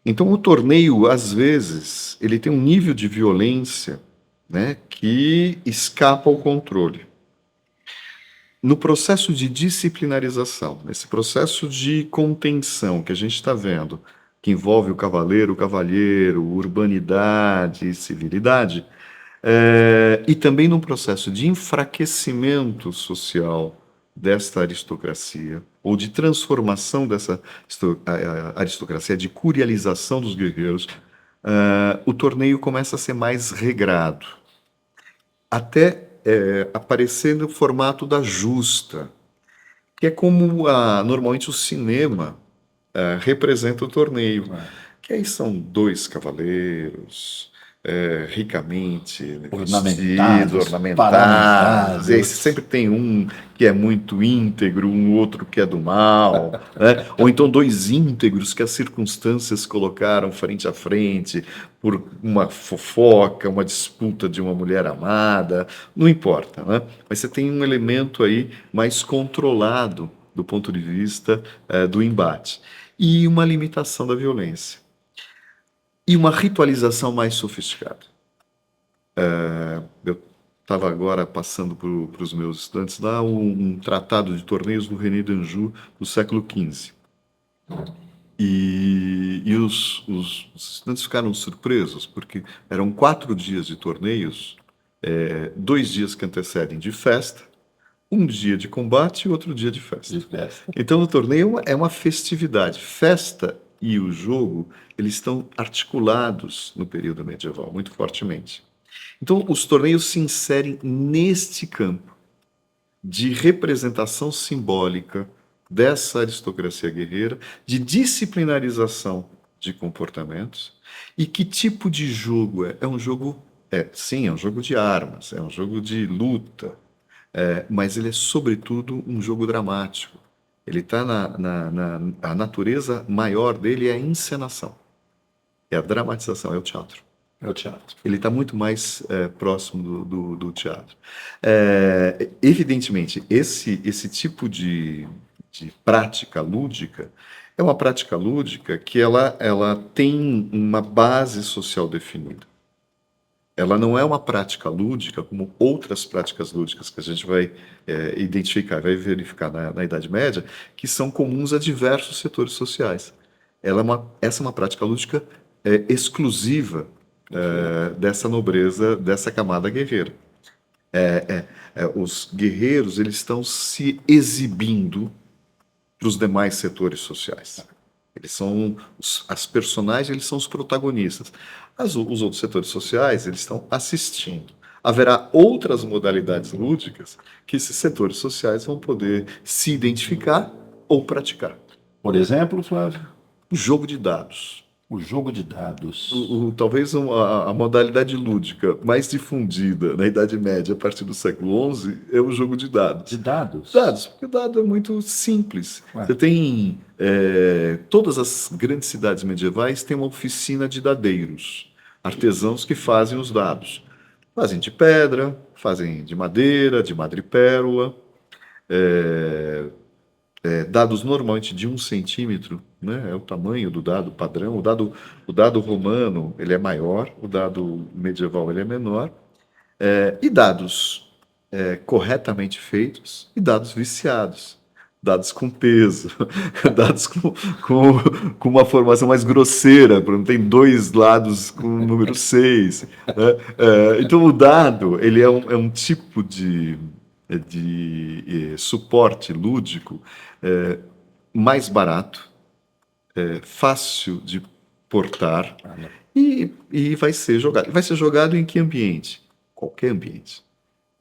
Então o torneio, às vezes, ele tem um nível de violência, né, que escapa ao controle. No processo de disciplinarização, nesse processo de contenção que a gente está vendo, que envolve o cavaleiro, o cavalheiro, urbanidade e civilidade, e também no processo de enfraquecimento social desta aristocracia, ou de transformação dessa aristocracia, de curialização dos guerreiros, o torneio começa a ser mais regrado, até aparecer no formato da justa, que é como normalmente o cinema representa o torneio. Que aí são dois cavaleiros ricamente vestidos, ornamentados, paramentados. e aí sempre tem um que é muito íntegro, um outro que é do mal, né? Ou então dois íntegros que as circunstâncias colocaram frente a frente por uma fofoca, uma disputa de uma mulher amada, não importa, né? Mas você tem um elemento aí mais controlado do ponto de vista do embate e uma limitação da violência e uma ritualização mais sofisticada. Eu estava agora passando para os meus estudantes lá um tratado de torneios do René d'Anjou do século XV. E os estudantes ficaram surpresos, porque eram 4 dias de torneios, 2 dias que antecedem de festa, um dia de combate e outro dia de festa. Então, o torneio é uma festividade. Festa e o jogo, eles estão articulados no período medieval, muito fortemente. Então, os torneios se inserem neste campo de representação simbólica dessa aristocracia guerreira, de disciplinarização de comportamentos. E que tipo de jogo é? É um jogo, sim, é um jogo de armas, é um jogo de luta, mas ele é, sobretudo, um jogo dramático. Ele está a natureza maior dele é a encenação, é a dramatização, é o teatro. É o teatro. Ele está muito mais próximo do teatro. Evidentemente, esse tipo de prática lúdica é uma prática lúdica que ela tem uma base social definida. Ela não é uma prática lúdica como outras práticas lúdicas que a gente vai identificar, vai verificar na Idade Média, que são comuns a diversos setores sociais. Essa é uma prática lúdica exclusiva dessa nobreza, dessa camada guerreira. Os guerreiros, eles estão se exibindo para os demais setores sociais. Eles são as personagens, eles são os protagonistas. Os outros setores sociais, eles estão assistindo. Haverá outras modalidades lúdicas que esses setores sociais vão poder se identificar ou praticar. Por exemplo, Flávio? O jogo de dados. O jogo de dados. Talvez a modalidade lúdica mais difundida na Idade Média, a partir do século XI, é o jogo de dados. De dados? Dados, porque o dado é muito simples. Você tem... todas as grandes cidades medievais têm uma oficina de dadeiros, artesãos que fazem os dados. Fazem de pedra, fazem de madeira, de madrepérola, dados normalmente de 1 centímetro, né? É o tamanho do dado padrão. O dado romano ele é maior, o dado medieval ele é menor. E dados corretamente feitos e dados viciados. Dados com peso, dados com uma formação mais grosseira, não tem 2 lados com o número 6. Né? Então o dado ele é um tipo de suporte lúdico mais barato, fácil de portar e vai ser jogado. Vai ser jogado em que ambiente? Qualquer ambiente.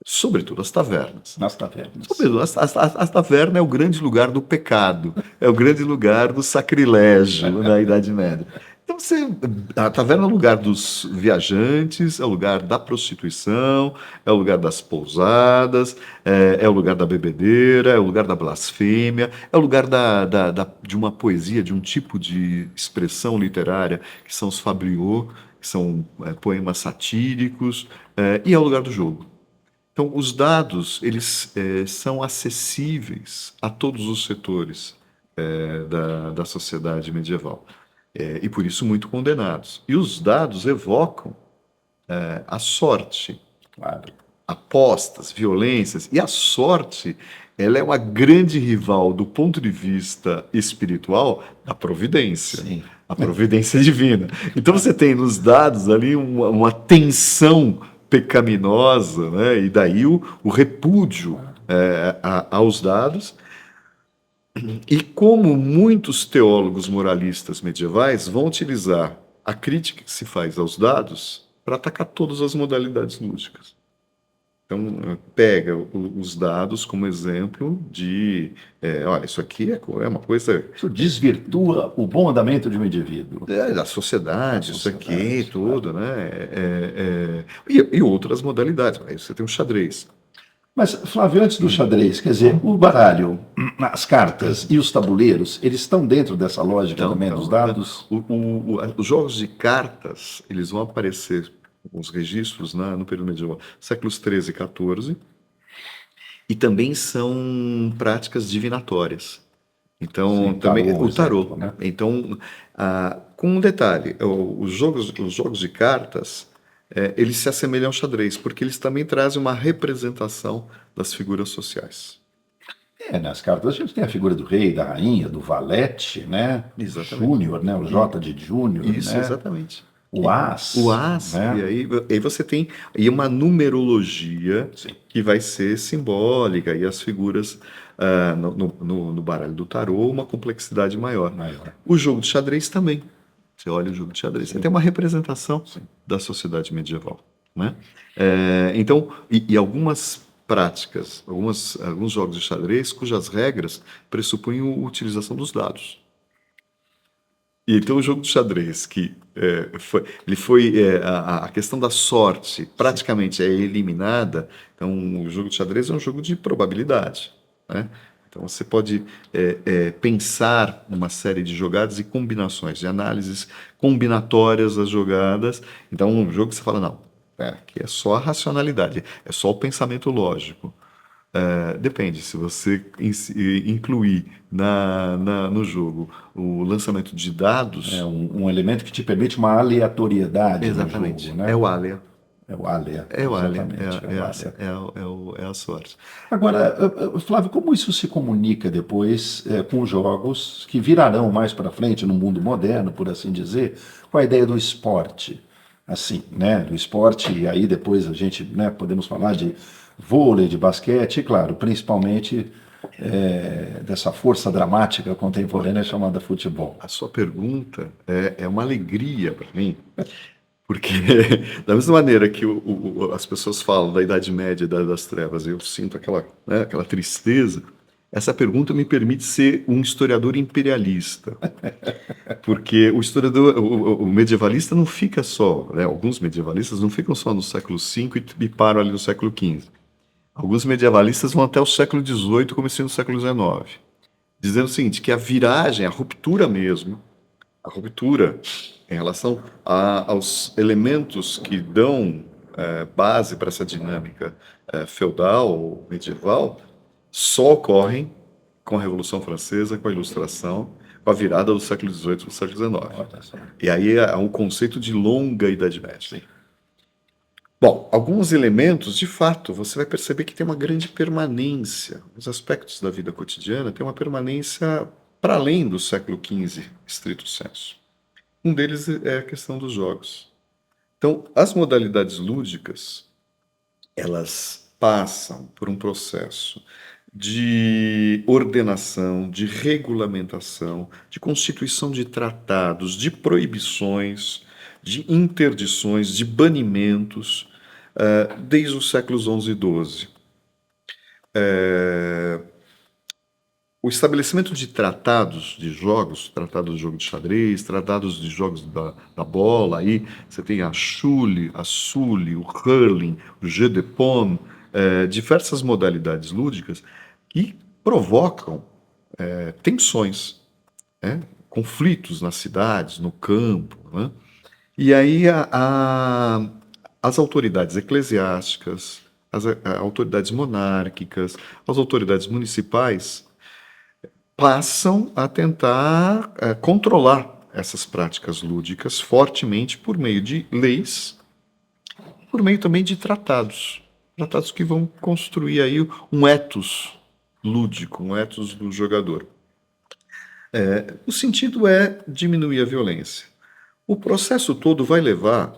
Sobretudo as tavernas. Nas tavernas. Sobretudo, a taverna é o grande lugar do pecado, é o grande lugar do sacrilégio na Idade Média. Então, a taverna é o lugar dos viajantes, é o lugar da prostituição, é o lugar das pousadas, é o lugar da bebedeira, é o lugar da blasfêmia, é o lugar de uma poesia, de um tipo de expressão literária, que são os fabliaux, que são poemas satíricos, e é o lugar do jogo. Então, os dados, eles são acessíveis a todos os setores da sociedade medieval. E por isso muito condenados. E os dados evocam a sorte, Claro. apostas, violências. E a sorte, ela é uma grande rival do ponto de vista espiritual da providência. Sim. A providência divina. Então você tem nos dados ali uma tensão pecaminosa, né? E daí o repúdio aos dados. E como muitos teólogos moralistas medievais vão utilizar a crítica que se faz aos dados para atacar todas as modalidades lúdicas. Então, pega os dados como exemplo de, olha, isso aqui é uma coisa Isso desvirtua o bom andamento de um indivíduo. da sociedade, isso aqui, Sociedade, tudo, né? E outras modalidades. Aí você tem o xadrez. Mas, Flávio, antes do xadrez, quer dizer, o baralho, as cartas e os tabuleiros, eles estão dentro dessa lógica também dos dados? Os jogos de cartas, eles vão aparecer, os registros, no período medieval, séculos 13 e 14, e também são práticas divinatórias. Então, Sim, também tarô, o tarô. exemplo, né? Então, com um detalhe, os jogos de cartas, eles se assemelham ao xadrez, porque eles também trazem uma representação das figuras sociais. Nas cartas a gente tem a figura do rei, da rainha, do valete, né? Exatamente. Júnior, né? O J de Júnior, Isso, né? exatamente. O as. O as, né? e aí você tem uma numerologia Sim. que vai ser simbólica, e as figuras no baralho do tarô, uma complexidade maior. Maior. O jogo de xadrez também. Você olha o jogo de xadrez, você tem uma representação da sociedade medieval, né? Então, e algumas práticas, alguns jogos de xadrez cujas regras pressupõem a utilização dos dados. E então o jogo de xadrez, que a questão da sorte praticamente é eliminada. Então o jogo de xadrez é um jogo de probabilidade, né? Então você pode pensar uma série de jogadas e combinações, de análises combinatórias das jogadas. Então um jogo que você fala, não, aqui é só a racionalidade, é só o pensamento lógico. Depende, se você incluir no jogo o lançamento de dados. É um elemento que te permite uma aleatoriedade Exatamente. no jogo, né? É o alea. É o alea. É o alea. Exatamente. É o alea. É a sorte. Agora, Flávio, como isso se comunica depois com jogos que virarão mais para frente no mundo moderno, por assim dizer, com a ideia do esporte? Assim, né? Do esporte, e aí depois a gente, né, podemos falar de vôlei, de basquete, e claro, principalmente dessa força dramática contemporânea chamada futebol. A sua pergunta é uma alegria para mim, porque da mesma maneira que as pessoas falam da Idade Média e das Trevas, eu sinto aquela tristeza. Essa pergunta me permite ser um historiador imperialista, porque o medievalista não fica só, né? Alguns medievalistas não ficam só no século V e param ali no século XV. Alguns medievalistas vão até o século XVIII, começando no século XIX, dizendo o seguinte, que a viragem, a ruptura mesmo, a ruptura em relação aos elementos que dão base para essa dinâmica feudal ou medieval, só ocorrem com a Revolução Francesa, com a Ilustração, com a virada do século XVIII para o século XIX. E aí há um conceito de longa Idade Média. Bom, alguns elementos, de fato, você vai perceber que tem uma grande permanência. Os aspectos da vida cotidiana têm uma permanência para além do século XV, estrito sensu. Um deles é a questão dos jogos. Então, as modalidades lúdicas, elas passam por um processo de ordenação, de regulamentação, de constituição de tratados, de proibições, de interdições, de banimentos, desde os séculos XI e XII. O estabelecimento de tratados de jogos, tratados de jogo de xadrez, tratados de jogos da bola, aí você tem a Schule, a Sule, o Hurling, o Jeu de Paume, diversas modalidades lúdicas que provocam tensões, conflitos nas cidades, no campo, né? E aí as autoridades eclesiásticas, as autoridades monárquicas, as autoridades municipais passam a tentar controlar essas práticas lúdicas fortemente por meio de leis, por meio também de tratados. Tratados que vão construir aí um ethos lúdico, um ethos do jogador. O sentido é diminuir a violência. O processo todo vai levar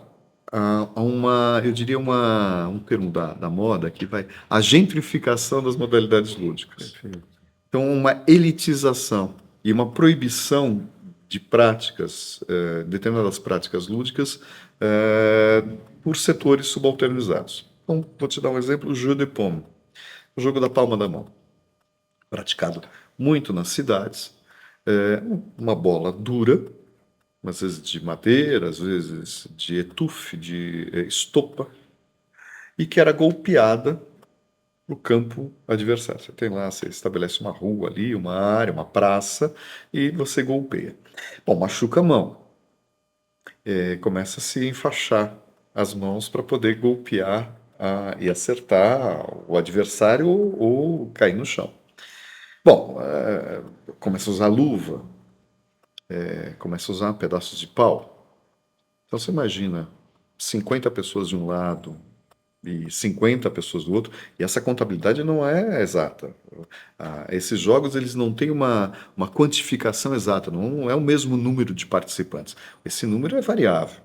a uma, eu diria, um termo da moda que vai, a gentrificação das modalidades lúdicas. Então, uma elitização e uma proibição de práticas, determinadas práticas lúdicas, por setores subalternizados. Então, vou te dar um exemplo, o jeu de paume, o jogo da palma da mão, praticado muito nas cidades, uma bola dura, às vezes de madeira, às vezes de etufe, de estopa, e que era golpeada no campo adversário. Você tem lá, você estabelece uma rua ali, uma área, uma praça, e você golpeia. Bom, machuca a mão. Começa a se enfaixar as mãos para poder golpear e acertar o adversário ou cair no chão. Bom, começa a usar luva, começa a usar pedaços de pau. Então você imagina 50 pessoas de um lado e 50 pessoas do outro, e essa contabilidade não é exata. Esses jogos eles não têm uma quantificação exata, não é o mesmo número de participantes. Esse número é variável.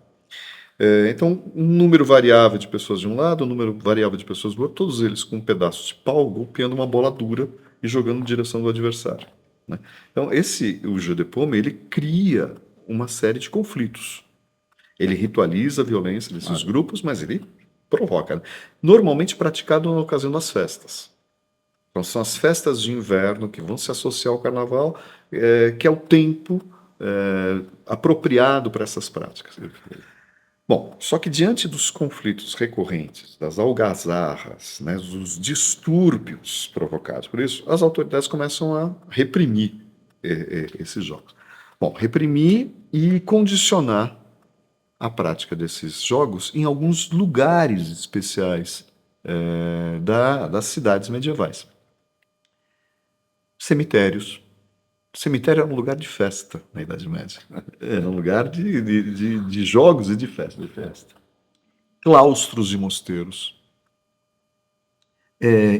Então, um número variável de pessoas de um lado, um número variável de pessoas do outro, todos eles com um pedaço de pau golpeando uma bola dura e jogando em direção do adversário, né? Então, o jeu de paume, ele cria uma série de conflitos. Ele ritualiza a violência desses grupos, mas ele provoca, né? Normalmente praticado na ocasião das festas. Então, são as festas de inverno que vão se associar ao carnaval, que é o tempo apropriado para essas práticas. Bom, só que diante dos conflitos recorrentes, das algazarras, né, dos distúrbios provocados por isso, as autoridades começam a reprimir esses jogos. Bom, reprimir e condicionar a prática desses jogos em alguns lugares especiais das cidades medievais. Cemitérios. Cemitério era um lugar de festa na Idade Média. Era um lugar de jogos e de festa. Claustros de mosteiros.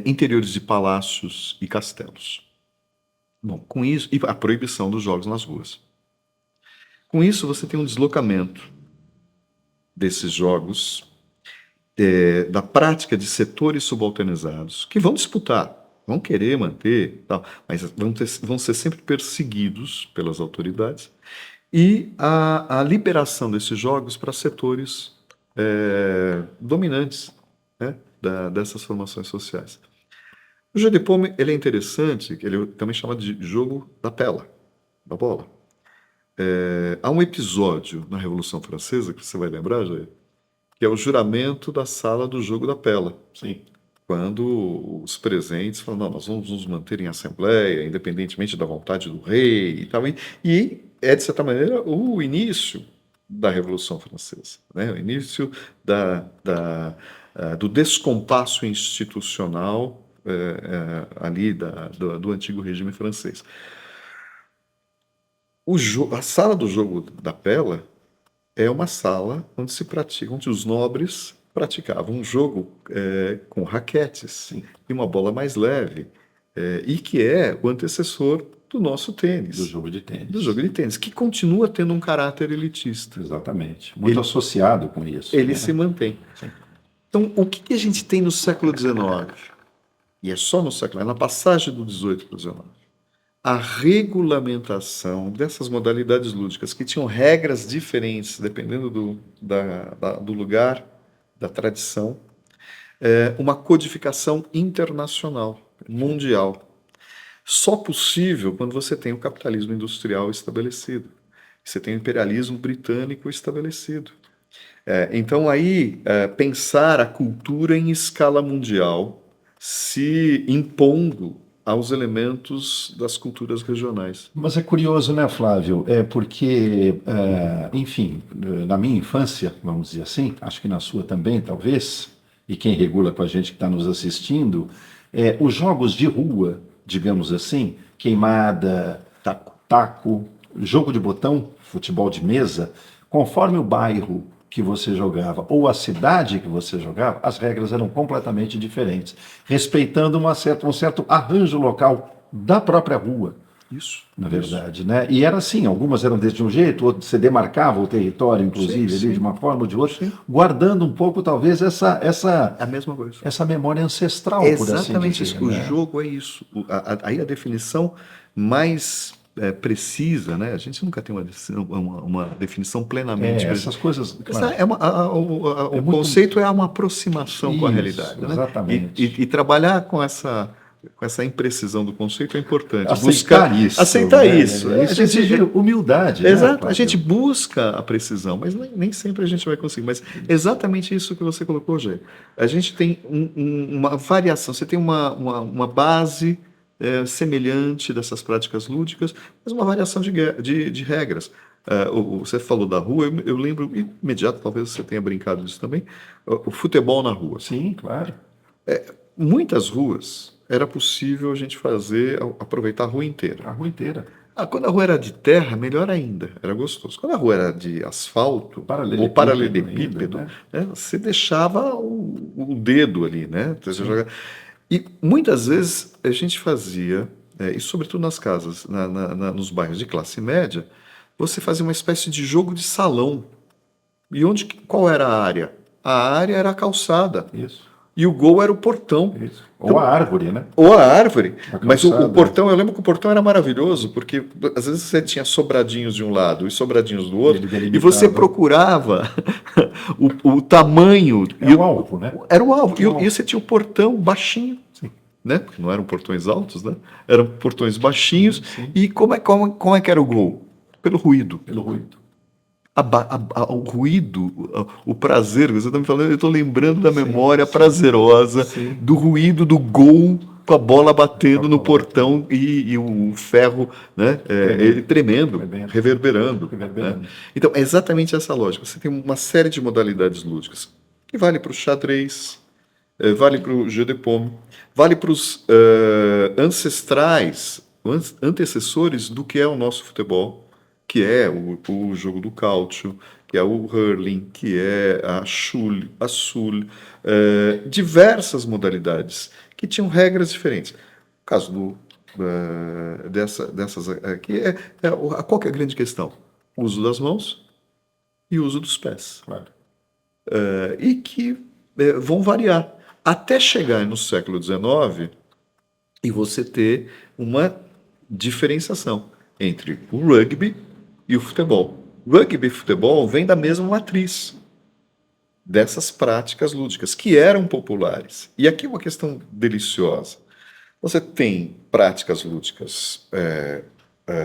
Interiores de palácios e castelos. Bom, com isso, e a proibição dos jogos nas ruas. Com isso, você tem um deslocamento desses jogos, da prática de setores subalternizados, que vão disputar, vão querer manter, tal, mas vão ser sempre perseguidos pelas autoridades, e a liberação desses jogos para setores dominantes, né, dessas formações sociais. O jeu de paume ele é interessante, ele também chama de jogo da pela, da bola. Há um episódio na Revolução Francesa, que você vai lembrar, Jair, que é o juramento da sala do jogo da pela. Sim. Quando os presentes falam, não, nós vamos nos manter em assembleia, independentemente da vontade do rei e tal. E é, de certa maneira, o início da Revolução Francesa, né? O início do descompasso institucional ali do antigo regime francês. A sala do jogo da pela é uma sala onde onde os nobres praticavam um jogo com raquetes, sim, e uma bola mais leve, e que é o antecessor do nosso tênis. Do jogo de tênis. Do jogo de tênis, que continua tendo um caráter elitista. Exatamente. Muito associado com isso. Ele né? se mantém. Sim. Então, o que a gente tem no século XIX? E é só no século XIX, na passagem do XVIII para o XIX. A regulamentação dessas modalidades lúdicas, que tinham regras diferentes, dependendo do lugar, da tradição, uma codificação internacional, mundial. Só possível quando você tem o capitalismo industrial estabelecido, você tem o imperialismo britânico estabelecido. Então, aí, pensar a cultura em escala mundial, se impondo aos elementos das culturas regionais. Mas é curioso, né, Flávio? Porque, enfim, na minha infância, vamos dizer assim, acho que na sua também, talvez, e quem regula com a gente que está nos assistindo, os jogos de rua, digamos assim, queimada, taco, jogo de botão, futebol de mesa, conforme o bairro que você jogava ou a cidade que você jogava, as regras eram completamente diferentes, respeitando um certo arranjo local da própria rua, Isso, na isso. verdade, né? E era assim, algumas eram de um jeito, outras você demarcava o território, inclusive, Sim, ali de sim, uma forma ou de outra, sim. guardando um pouco, talvez, É a mesma coisa. essa memória É ancestral, por assim exatamente isso. dizer, O né? jogo é isso. Aí a definição mais precisa, né? A gente nunca tem uma definição plenamente precisa. Essas coisas, Mas claro, é o muito conceito é uma aproximação com a isso, realidade, né? exatamente. E trabalhar com essa imprecisão do conceito é importante. Aceitar isso, Aceitar isso. né? Isso exige humildade, né, Exato, a gente Flávio? busca a precisão, mas nem sempre a gente vai conseguir. Mas exatamente isso que você colocou, Gê. A gente tem uma variação, você tem uma base semelhante dessas práticas lúdicas, mas uma variação de regras. Você falou da rua, eu lembro imediato, talvez você tenha brincado disso também, o futebol na rua. Sim, claro. Muitas ruas era possível a gente aproveitar a rua inteira. A rua inteira. Quando a rua era de terra, melhor ainda, era gostoso. Quando a rua era de asfalto ou Ainda, paralelepípedo, né? né, você deixava o dedo ali, né? E muitas vezes a gente fazia, e sobretudo nas casas, nos bairros de classe média, você fazia uma espécie de jogo de salão. E qual era a área? A área era a calçada. Isso, E o gol era o portão. isso. Ou Então, a árvore, né? ou a árvore. A Mas o calçada. portão, eu lembro que o portão era maravilhoso, porque às vezes você tinha sobradinhos de um lado e sobradinhos do outro, Ele e você delimitava. procurava o tamanho. É o alvo, né? Era o alvo. É o alvo. E você tinha o portão baixinho, Sim, né? Porque não eram portões altos, né? Eram portões baixinhos. sim. E como é que era o gol? Pelo ruído. Pelo ruído. O ruído, o prazer, você está me falando, eu estou lembrando da Sim, memória prazerosa sim. do ruído do gol com a bola batendo Com a no bola portão e o ferro, né, ele tremendo, Tremendo. reverberando. Reverberando. Né? Então, é exatamente essa lógica. Você tem uma série de modalidades lúdicas que vale para o xadrez, vale para o jeu de paume, vale para os ancestrais, antecessores do que é o nosso futebol, que é o jogo do cálcio, que é o hurling, que é a sul, diversas modalidades que tinham regras diferentes. O caso dessas aqui qual que é a grande questão? O uso das mãos e o uso dos pés. Claro. E que vão variar até chegar no século XIX e você ter uma diferenciação entre o rugby e o futebol. Rugby e futebol vêm da mesma matriz dessas práticas lúdicas que eram populares. E aqui uma questão deliciosa. Você tem práticas lúdicas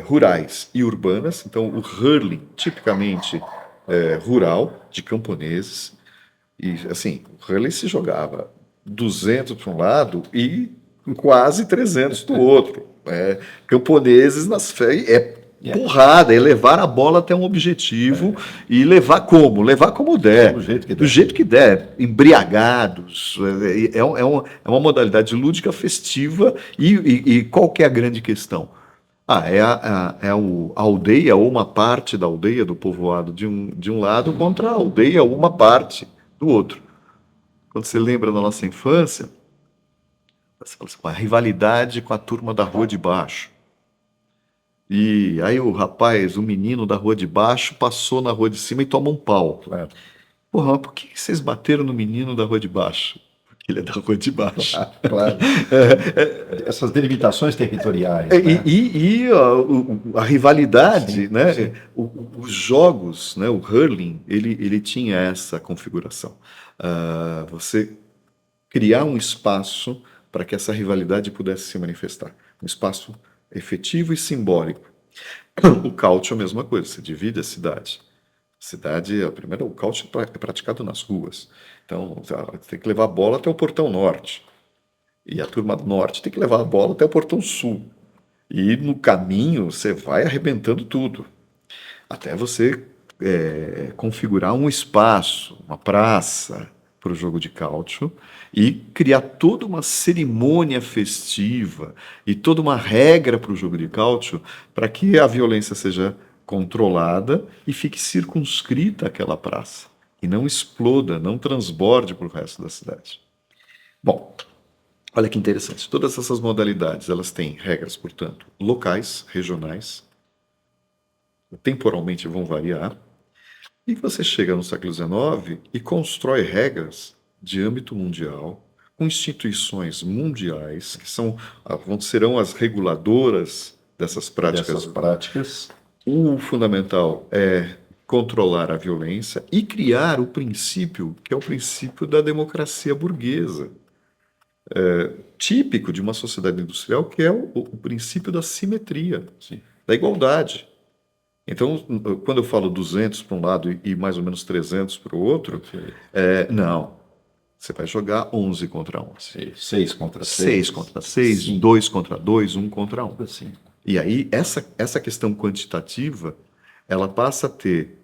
rurais e urbanas. Então, o hurling, tipicamente rural, de camponeses. E, assim, o hurling se jogava 200 para um lado e quase 300 do outro. Camponeses nas férias. Porrada, é levar a bola até um objetivo e levar como? Levar como der. Do jeito que der. Do jeito que der. Embriagados. É uma modalidade lúdica festiva. E qual que é a grande questão? A aldeia ou uma parte da aldeia do povoado de um lado contra a aldeia ou uma parte do outro. Quando você lembra da nossa infância, você fala assim, uma rivalidade com a turma da rua de baixo. E aí o menino da rua de baixo passou na rua de cima e toma um pau. Claro. Porra, mas por que vocês bateram no menino da rua de baixo? Porque ele é da rua de baixo. Claro. Essas delimitações territoriais. E a rivalidade, sim, né? Sim. Os jogos, né? O hurling, ele tinha essa configuração. Você criar um espaço para que essa rivalidade pudesse se manifestar. Um espaço efetivo e simbólico. O cálcio é a mesma coisa, você divide a cidade. Primeiro, o cálcio é praticado nas ruas. Então, você tem que levar a bola até o portão norte. E a turma do norte tem que levar a bola até o portão sul. E no caminho, você vai arrebentando tudo. Até você configurar um espaço, uma praça, para o jogo de cálcio e criar toda uma cerimônia festiva e toda uma regra para o jogo de cálcio para que a violência seja controlada e fique circunscrita àquela praça e não exploda, não transborde para o resto da cidade. Bom, olha que interessante. Todas essas modalidades, elas têm regras, portanto, locais, regionais, temporalmente vão variar. E você chega no século XIX e constrói regras de âmbito mundial, com instituições mundiais, que serão as reguladoras dessas Dessas práticas. práticas. O fundamental é controlar a violência e criar o princípio, que é o princípio da democracia burguesa, típico de uma sociedade industrial, que é o princípio da simetria, Sim. da igualdade. Então, quando eu falo 200 para um lado e mais ou menos 300 para o outro, não. Você vai jogar 11 contra 11. 6 contra 6 contra 6, 2 contra 2, 1 contra 1. Assim. E aí, essa questão quantitativa, ela passa a ter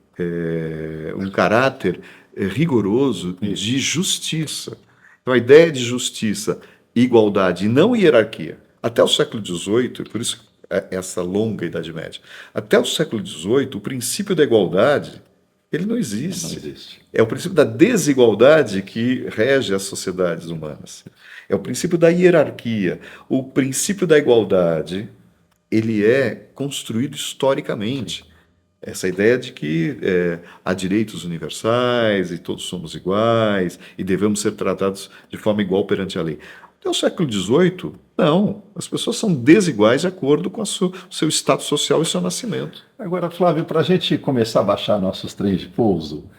um caráter rigoroso de justiça. Então, a ideia de justiça, igualdade e não hierarquia, até o século XVIII, por isso essa longa Idade Média, até o século XVIII, o princípio da igualdade, ele não existe. Não existe. É o princípio da desigualdade que rege as sociedades humanas. É o princípio da hierarquia. O princípio da igualdade, ele é construído historicamente. Essa ideia de que há direitos universais e todos somos iguais e devemos ser tratados de forma igual perante a lei. Até o século XVIII, não. As pessoas são desiguais de acordo com o seu status social e seu nascimento. Agora, Flávio, para a gente começar a baixar nossos trens de pouso,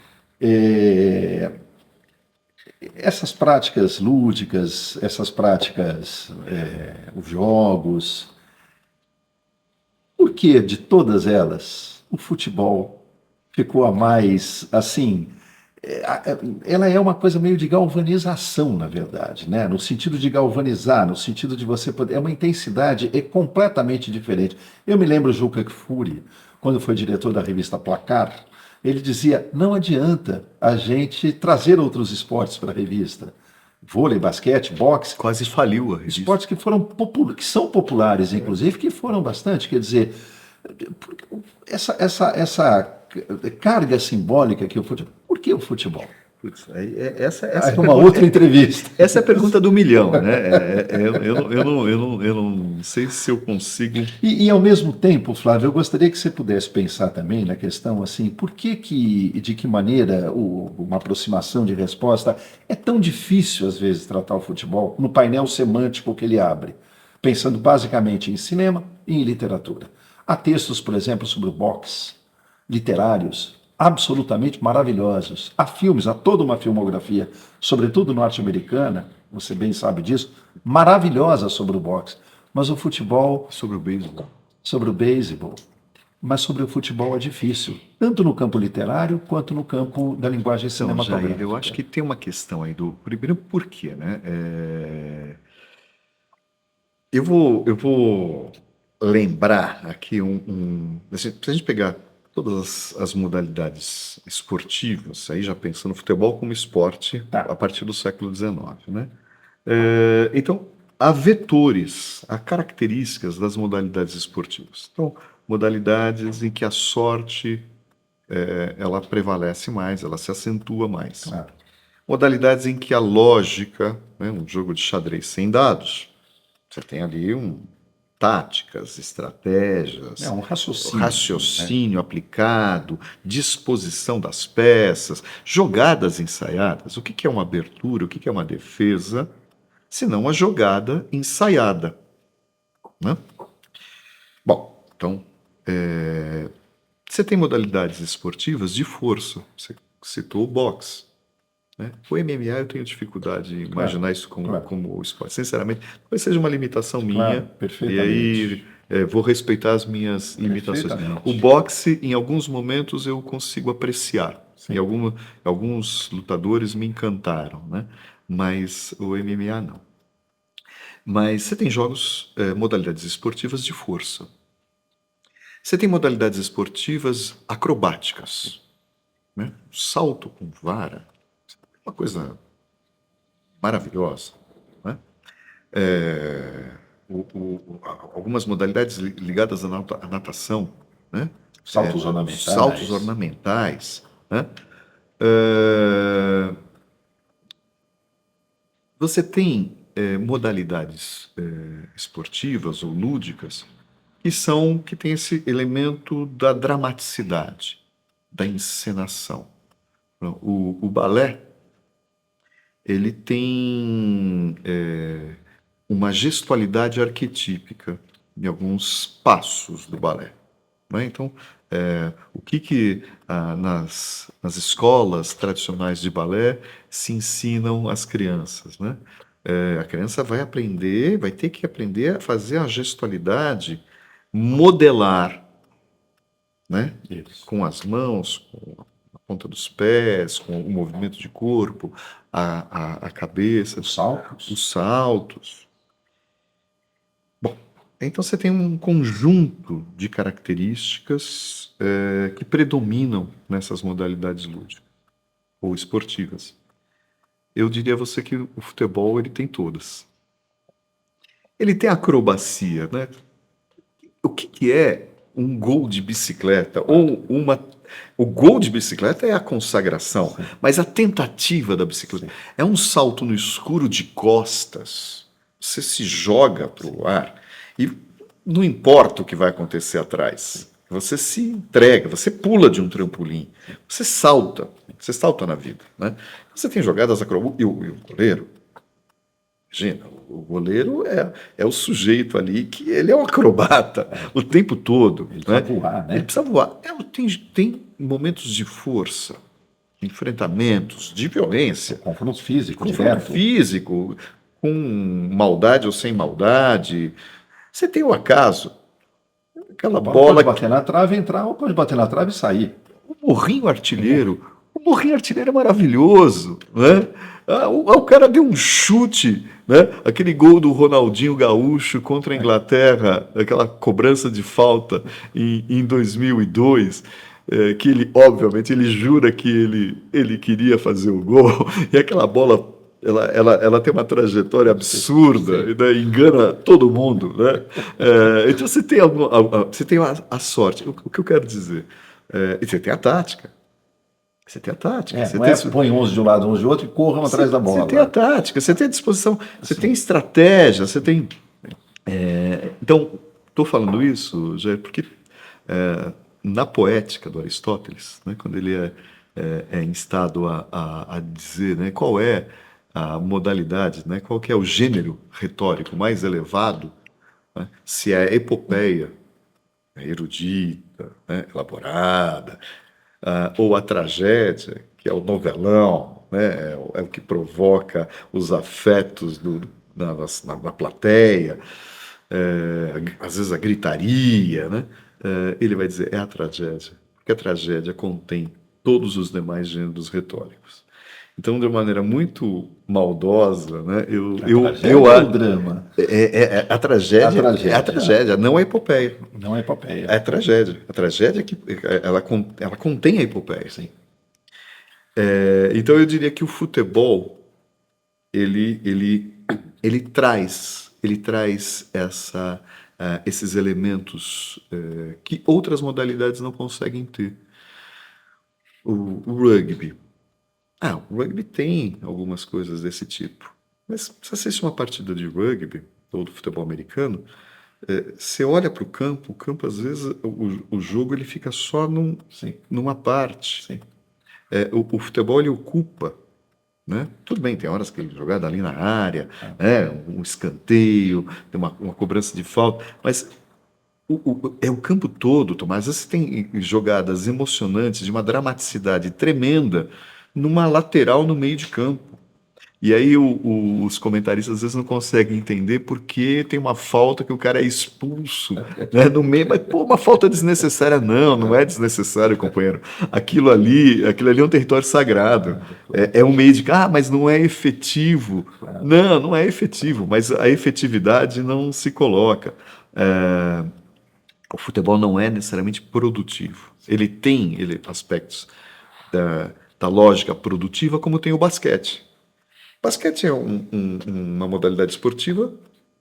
essas práticas lúdicas, essas práticas, os jogos, por que de todas elas o futebol ficou a mais, assim, ela é uma coisa meio de galvanização, na verdade, né? No sentido de galvanizar, no sentido de você poder, é uma intensidade completamente diferente. Eu me lembro, Juca Kfouri, quando foi diretor da revista Placar, ele dizia, não adianta a gente trazer outros esportes para a revista. Vôlei, basquete, boxe, Quase faliu a revista. esportes que que são populares, inclusive, que foram bastante. Quer dizer, essa carga simbólica que o futebol. Por que o futebol? Putz, essa É uma outra entrevista. Essa é a pergunta do milhão, né? Eu não sei se eu consigo. E ao mesmo tempo, Flávio, eu gostaria que você pudesse pensar também na questão assim, de que maneira uma aproximação de resposta é tão difícil às vezes tratar o futebol no painel semântico que ele abre, pensando basicamente em cinema e em literatura. Há textos, por exemplo, sobre o boxe, literários, absolutamente maravilhosos. Há filmes, há toda uma filmografia, sobretudo norte-americana, você bem sabe disso, maravilhosa sobre o boxe. Mas o futebol, Sobre o beisebol. sobre o beisebol, mas sobre o futebol é difícil, tanto no campo literário quanto no campo da linguagem Então, cinematográfica. Jair, eu acho que tem uma questão aí do. Primeiro, por quê, né? Eu vou lembrar aqui assim, se a gente pegar todas as modalidades esportivas, aí já pensando no futebol como esporte Tá. a partir do século XIX, né? Então, há vetores, há características das modalidades esportivas. Então, modalidades em que a sorte ela prevalece mais, ela se acentua mais. Claro. Modalidades em que a lógica, né, um jogo de xadrez sem dados, você tem ali táticas, estratégias, É um raciocínio. raciocínio aplicado, disposição das peças, jogadas ensaiadas. O que é uma abertura, o que é uma defesa, se não uma jogada ensaiada, né? Bom, então, você tem modalidades esportivas de força. Você citou o boxe, né? O MMA eu tenho dificuldade em imaginar isso como esporte. Sinceramente, talvez seja uma limitação minha. Perfeitamente. E aí vou respeitar as minhas limitações. Perfeitamente. O boxe, em alguns momentos, eu consigo apreciar. Sim. E alguns lutadores me encantaram, né? Mas o MMA não. Mas você tem modalidades esportivas de força. Você tem modalidades esportivas acrobáticas, né? Salto com vara, uma coisa maravilhosa, né? É, algumas modalidades ligadas à natação, né? Saltos Os saltos ornamentais. ornamentais, né? É, você tem modalidades esportivas ou lúdicas que tem esse elemento da dramaticidade, da encenação. O balé ele tem uma gestualidade arquetípica em alguns passos do balé, né? Então, o que nas escolas tradicionais de balé se ensinam às crianças, né? A criança vai ter que aprender a fazer a gestualidade, modelar, né? Isso. Com as mãos, com a ponta dos pés, com o movimento de corpo, a cabeça, Os saltos. os saltos. Bom, então você tem um conjunto de características que predominam nessas modalidades lúdicas ou esportivas. Eu diria a você que o futebol ele tem todas. Ele tem acrobacia, né? O que é um gol de bicicleta ou uma o gol de bicicleta é a consagração, Sim. mas a tentativa da bicicleta Sim. é um salto no escuro de costas. Você se joga para o ar e não importa o que vai acontecer atrás. Você se entrega, você pula de um trampolim, você salta na vida, né? Você tem jogadas acrobáticas e o goleiro. Imagina, o goleiro é o sujeito ali que ele é um acrobata o tempo todo, Ele precisa né? voar, Ele né? precisa voar. Tem momentos de força, enfrentamentos, de violência, Confronto físico confronto direto. físico, com maldade ou sem maldade. Você tem o acaso, A aquela bola pode bola que bater na trave, entrar, ou pode bater na trave e sair. O morrinho artilheiro é maravilhoso, né? O cara deu um chute, né? Aquele gol do Ronaldinho Gaúcho contra a Inglaterra, aquela cobrança de falta em 2002, que ele, obviamente, ele jura que ele queria fazer o gol, e aquela bola ela tem uma trajetória absurda, Sim. né? Engana todo mundo, né? Então você tem a sorte. O que eu quero dizer? E você tem a tática. Você tem a tática. Não é põe uns de um lado, uns de outro e corram atrás da Você tem a bola. tática, você tem a disposição, você tem Assim, estratégia, você tem. Então, estou falando isso, Jair, porque na poética do Aristóteles, né, quando ele é instado a dizer, né, qual é a modalidade, né, qual que é o gênero retórico mais elevado, né, se é a epopeia, erudita, né, elaborada, ou a tragédia, que é o novelão, né, é o que provoca os afetos na plateia, às vezes a gritaria, né, ele vai dizer é a tragédia, porque a tragédia contém todos os demais gêneros retóricos. Então, de uma maneira muito maldosa, né, a tragédia ou o drama? A é a tragédia. tragédia, não a epopeia. Não é epopeia. É a tragédia. A tragédia que ela contém a epopeia. Sim. Então eu diria que o futebol ele, ele, ele traz esses elementos que outras modalidades não conseguem ter. O rugby. O rugby tem algumas coisas desse tipo. Mas se você assiste uma partida de rugby ou do futebol americano, você olha para o campo às vezes o jogo ele fica só Sim. numa parte. Sim. O futebol ele ocupa, né? Tudo bem, tem horas que ele é jogado ali na área, né? Um escanteio, tem uma cobrança de falta, mas é o campo todo, Tomás. Às vezes você tem jogadas emocionantes de uma dramaticidade tremenda numa lateral no meio de campo. E aí os comentaristas às vezes não conseguem entender porque tem uma falta que o cara é expulso, né, no meio, mas pô, uma falta desnecessária. Não é desnecessário, companheiro. Aquilo ali é um território sagrado. É um meio de mas não é efetivo. Não é efetivo, mas a efetividade não se coloca. O futebol não é necessariamente produtivo. Ele tem aspectos da lógica produtiva, como tem o basquete. Basquete é uma modalidade esportiva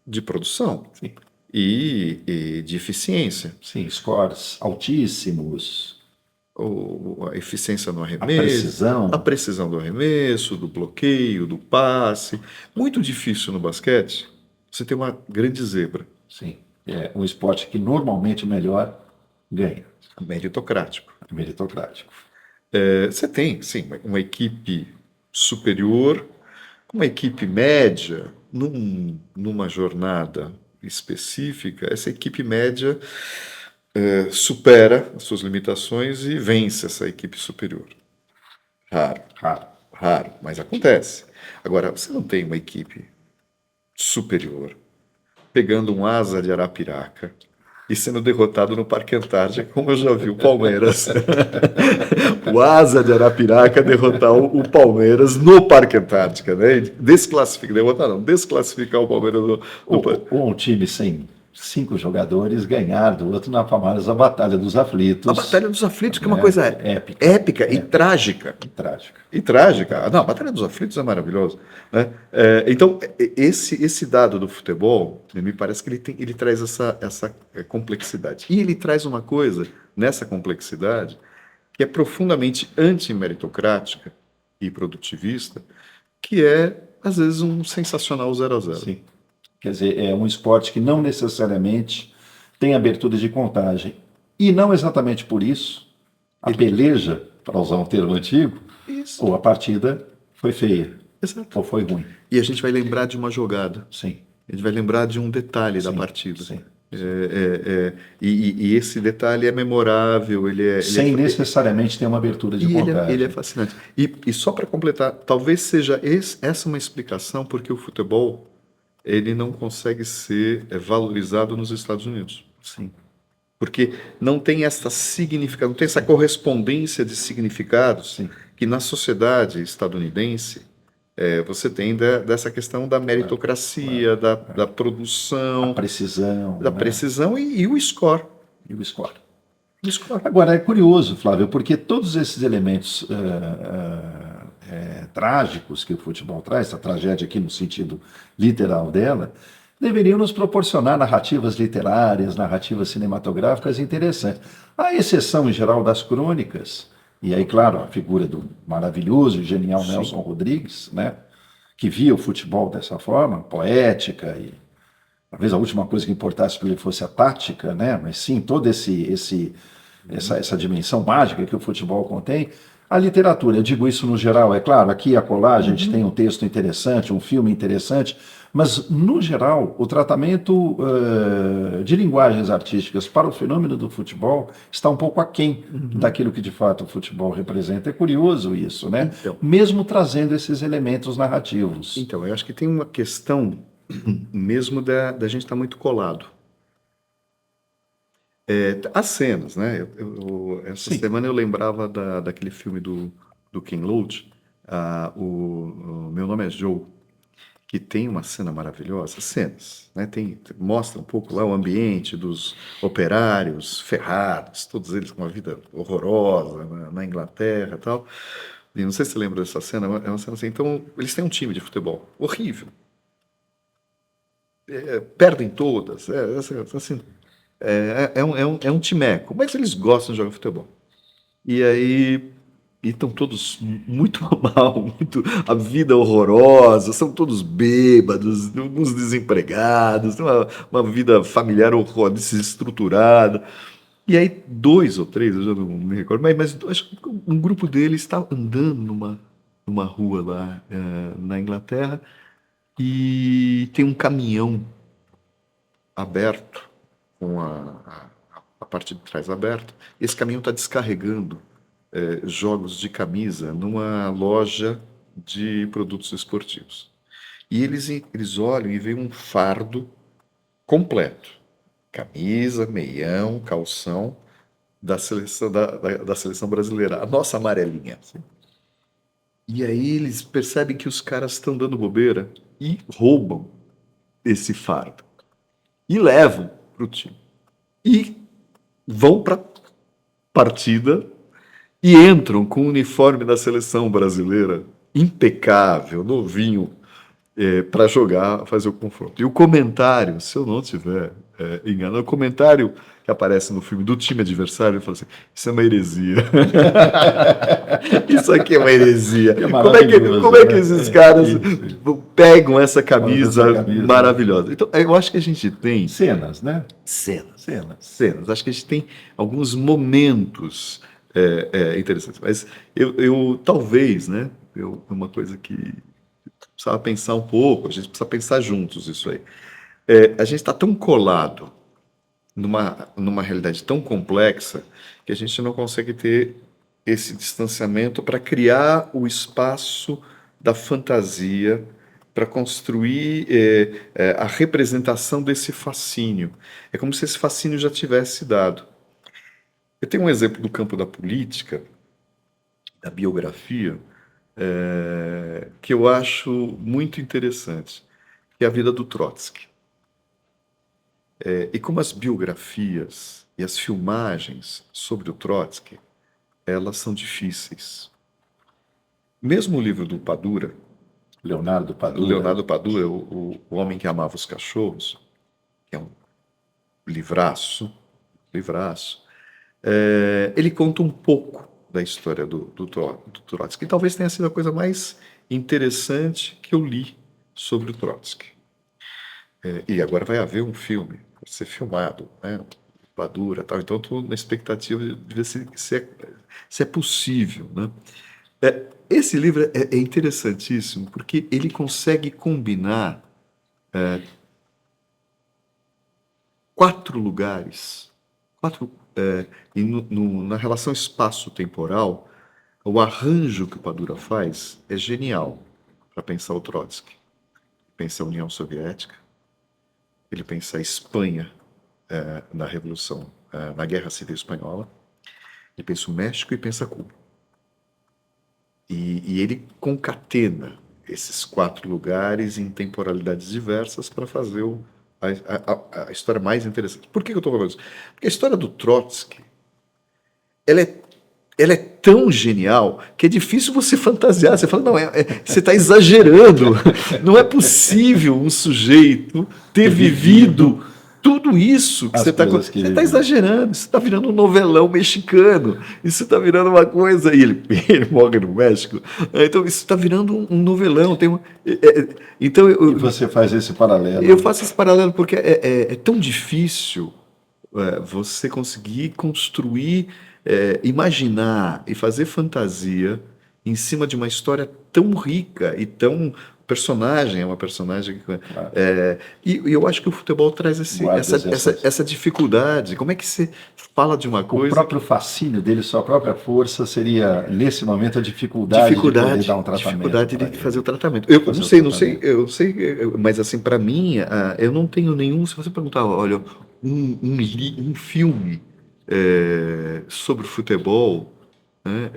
de produção Sim. e de eficiência. Sim, scores altíssimos, A eficiência no a arremesso, a precisão. precisão do arremesso, do bloqueio, do passe. Muito difícil no basquete. Você tem uma grande zebra, Sim, é um esporte que normalmente o melhor ganha, meritocrático. é meritocrático. Você tem, sim, uma equipe superior, uma equipe média, numa jornada específica, essa equipe média supera as suas limitações e vence essa equipe superior. Raro, Raro. raro, mas acontece. Agora, você não tem uma equipe superior pegando um asa de Arapiraca e sendo derrotado no Parque Antártica, como eu já vi o Palmeiras. O asa de Arapiraca derrotar o Palmeiras no Parque Antártica, né? Derrotar não, desclassificar o Palmeiras no Parque. Ou um time sem 5 jogadores ganhar do outro na famosa Batalha dos A Aflitos, Batalha dos Aflitos, que é uma né? coisa Épica, épica e trágica. trágica. E trágica. Não, a Batalha dos Aflitos é maravilhoso, né? Então, esse dado do futebol, me parece que ele traz essa complexidade. E ele traz uma coisa nessa complexidade que é profundamente antimeritocrática e produtivista, que é, às vezes, um sensacional 0-0. Sim. Quer dizer, é um esporte que não necessariamente tem abertura de contagem. E não exatamente por isso, a peleja, para usar um termo antigo, Isso, ou a partida foi feia, exato. ou foi ruim. E a gente vai lembrar de uma jogada, Sim, a gente vai lembrar de um detalhe da sim, partida. sim. E esse detalhe é memorável, Sem necessariamente ter uma abertura de e ele é contagem. fascinante. E só para completar, talvez seja essa uma explicação porque o futebol ele não consegue ser valorizado nos Estados Unidos. Sim, Porque não tem essa significação, não tem essa correspondência de significados sim. que na sociedade estadunidense você tem dessa questão da meritocracia, da A produção, precisão, da né? precisão e o score. E o score. O score. Agora, é curioso, Flávio, porque todos esses elementos trágicos que o futebol traz, essa tragédia aqui no sentido literal dela, deveriam nos proporcionar narrativas literárias, narrativas cinematográficas interessantes. À exceção, em geral, das crônicas, e aí, claro, a figura do maravilhoso e genial Nelson Rodrigues, né, que via o futebol dessa forma, poética e talvez a última coisa que importasse para ele fosse a tática, né? Mas sim toda essa dimensão mágica que o futebol contém. A literatura, eu digo isso no geral, é claro, aqui e acolá a gente tem um texto interessante, um filme interessante, mas no geral o tratamento de linguagens artísticas para o fenômeno do futebol está um pouco aquém daquilo que de fato o futebol representa. É curioso isso, né? Então, Mesmo trazendo esses elementos narrativos. então, eu acho que tem uma questão mesmo da gente estar muito colado. As cenas, né? Essa Sim, semana eu lembrava daquele filme do Ken Loach, o Meu Nome é Joe, que tem uma cena maravilhosa, cenas, né? Mostra um pouco lá o ambiente dos operários ferrados, todos eles com uma vida horrorosa na Inglaterra e tal. E não sei se você lembra dessa cena, é uma cena assim. Então, eles têm um time de futebol horrível, perdem todas, assim, é um timeco, mas eles gostam de jogar futebol. E aí estão todos muito mal, muito, a vida horrorosa, são todos bêbados, uns desempregados, uma vida familiar horrorosa, desestruturada. E aí, dois ou três, eu já não me recordo, mas acho que um grupo deles está andando numa rua lá na Inglaterra e tem um caminhão aberto, com a parte de trás aberta. Esse caminhão está descarregando jogos de camisa numa loja de produtos esportivos. E eles olham e veem um fardo completo. Camisa, meião, calção da seleção, da seleção brasileira. A nossa amarelinha. E aí eles percebem que os caras estão dando bobeira e roubam esse fardo. E levam para o time. E vão para a partida e entram com o uniforme da seleção brasileira impecável, novinho, para jogar, fazer o confronto. E o comentário, se eu não tiver enganado, o comentário que aparece no filme do time adversário, ele fala assim: isso é uma heresia. Isso aqui é uma heresia. Que é Como maravilhoso, é que né? esses caras Isso. pegam essa Faz essa camisa camisa. maravilhosa? Então, eu acho que a gente tem Cenas, né? cenas, Cenas. cenas. Acho que a gente tem alguns momentos interessantes. Mas talvez, né? Uma coisa que precisava pensar um pouco, a gente precisa pensar juntos isso aí. A gente está tão colado numa realidade tão complexa que a gente não consegue ter esse distanciamento para criar o espaço da fantasia, para construir a representação desse fascínio. É como se esse fascínio já tivesse dado. Eu tenho um exemplo do campo da política, da biografia, que eu acho muito interessante, que é a vida do Trotsky. E como as biografias e as filmagens sobre o Trotsky, elas são difíceis. Mesmo o livro do Padura, Leonardo Padura. Leonardo Padura, o Homem que Amava os Cachorros, que é um livraço, livraço, ele conta um pouco da história do Trotsky, que talvez tenha sido a coisa mais interessante que eu li sobre o Trotsky. E agora vai haver um filme, vai ser filmado, né? Padura, tal. Então estou na expectativa de ver se é possível, né? Esse livro é interessantíssimo porque ele consegue combinar quatro lugares, e na relação espaço-temporal, o arranjo que o Padura faz é genial para pensar o Trotsky. Pensa a União Soviética, ele pensa a Espanha na Revolução, na Guerra Civil Espanhola, ele pensa o México e pensa Cuba. E ele concatena esses quatro lugares em temporalidades diversas para fazer a história mais interessante. Por que eu estou falando isso? Porque a história do Trotsky, ela é, ela é tão genial que é difícil você fantasiar. Você fala, não, você está exagerando. Não é possível um sujeito ter vivido tudo isso que As coisas que você ele está viu. exagerando. Isso está virando um novelão mexicano. Isso está virando uma coisa. E ele morre no México. Então, isso está virando um novelão. Então, E você faz esse eu paralelo. faço esse paralelo porque é tão difícil você conseguir construir, imaginar e fazer fantasia em cima de uma história tão rica e tão. O personagem é uma personagem. Claro. E eu acho que o futebol traz Guardas essas. essa dificuldade. Como é que você fala de uma O coisa. próprio fascínio dele, sua própria força, seria, nesse momento, a dificuldade de poder dar um tratamento Dificuldade para de fazer o ele. tratamento. Eu Fazer não o sei, não sei, tratamento. eu sei, mas assim, para mim, eu não tenho nenhum. Se você perguntar, olha, um filme sobre futebol, né,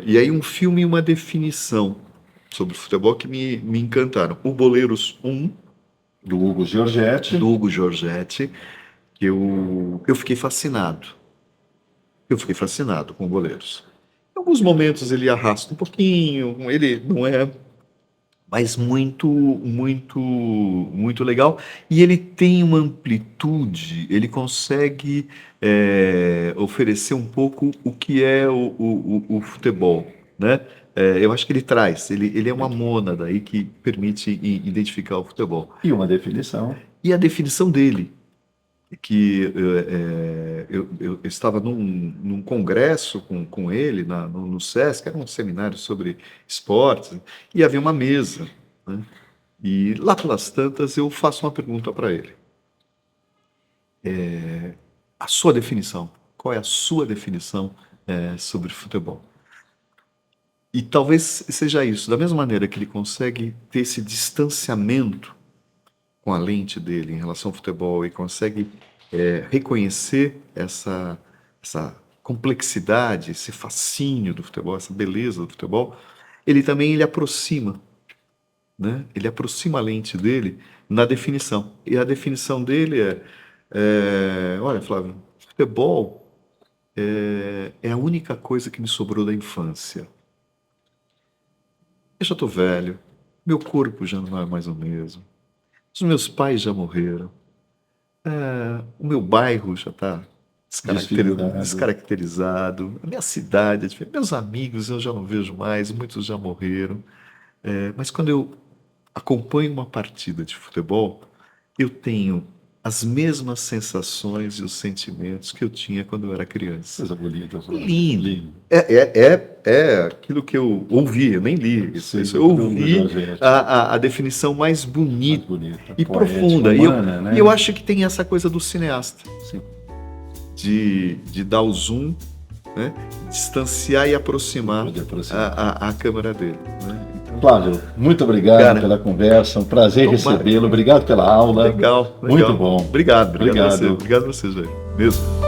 e aí um filme e uma definição sobre futebol que me encantaram. O Boleiros um Do Hugo Giorgetti. do Hugo Giorgetti, que eu fiquei fascinado. Eu fiquei fascinado com o Boleiros. Em alguns momentos ele arrasta um pouquinho, ele não é, mas muito legal. E ele tem uma amplitude, ele consegue oferecer um pouco o que é o futebol, né? Eu acho que ele traz, ele é uma mônada aí que permite identificar o futebol. E uma definição. E a definição dele, que eu estava num congresso com ele no SESC, era um seminário sobre esportes, e havia uma mesa, né? E lá pelas tantas eu faço uma pergunta para ele. A sua definição, qual é a sua definição sobre futebol? E talvez seja isso, da mesma maneira que ele consegue ter esse distanciamento com a lente dele em relação ao futebol e consegue reconhecer essa complexidade, esse fascínio do futebol, essa beleza do futebol, ele também ele aproxima, né? Ele aproxima a lente dele na definição. E a definição dele olha, Flávio, futebol é a única coisa que me sobrou da infância. eu já estou velho, meu corpo já não é mais o mesmo, os meus pais já morreram, o meu bairro já está Desfigurado. descaracterizado, a minha cidade é diferente, meus amigos eu já não vejo mais, muitos já morreram. Mas quando eu acompanho uma partida de futebol, eu tenho as mesmas sensações e os sentimentos que eu tinha quando eu era criança. Coisa bonita. Lindo. É aquilo que eu ouvi, eu nem li. Sim, Isso eu ouvi Jorge, a definição mais mais bonita bonita, e poética, profunda. humana, né? E eu acho que tem essa coisa do cineasta, Sim. de dar o zoom, né? Distanciar e aproximar Poder aproximar. a câmera dele. Né? Então, Flávio, muito obrigado Cara, pela conversa, um prazer tomara. recebê-lo, obrigado pela aula. legal. Muito bom. Obrigado a Obrigado. você. Obrigado a você, Jair. Mesmo.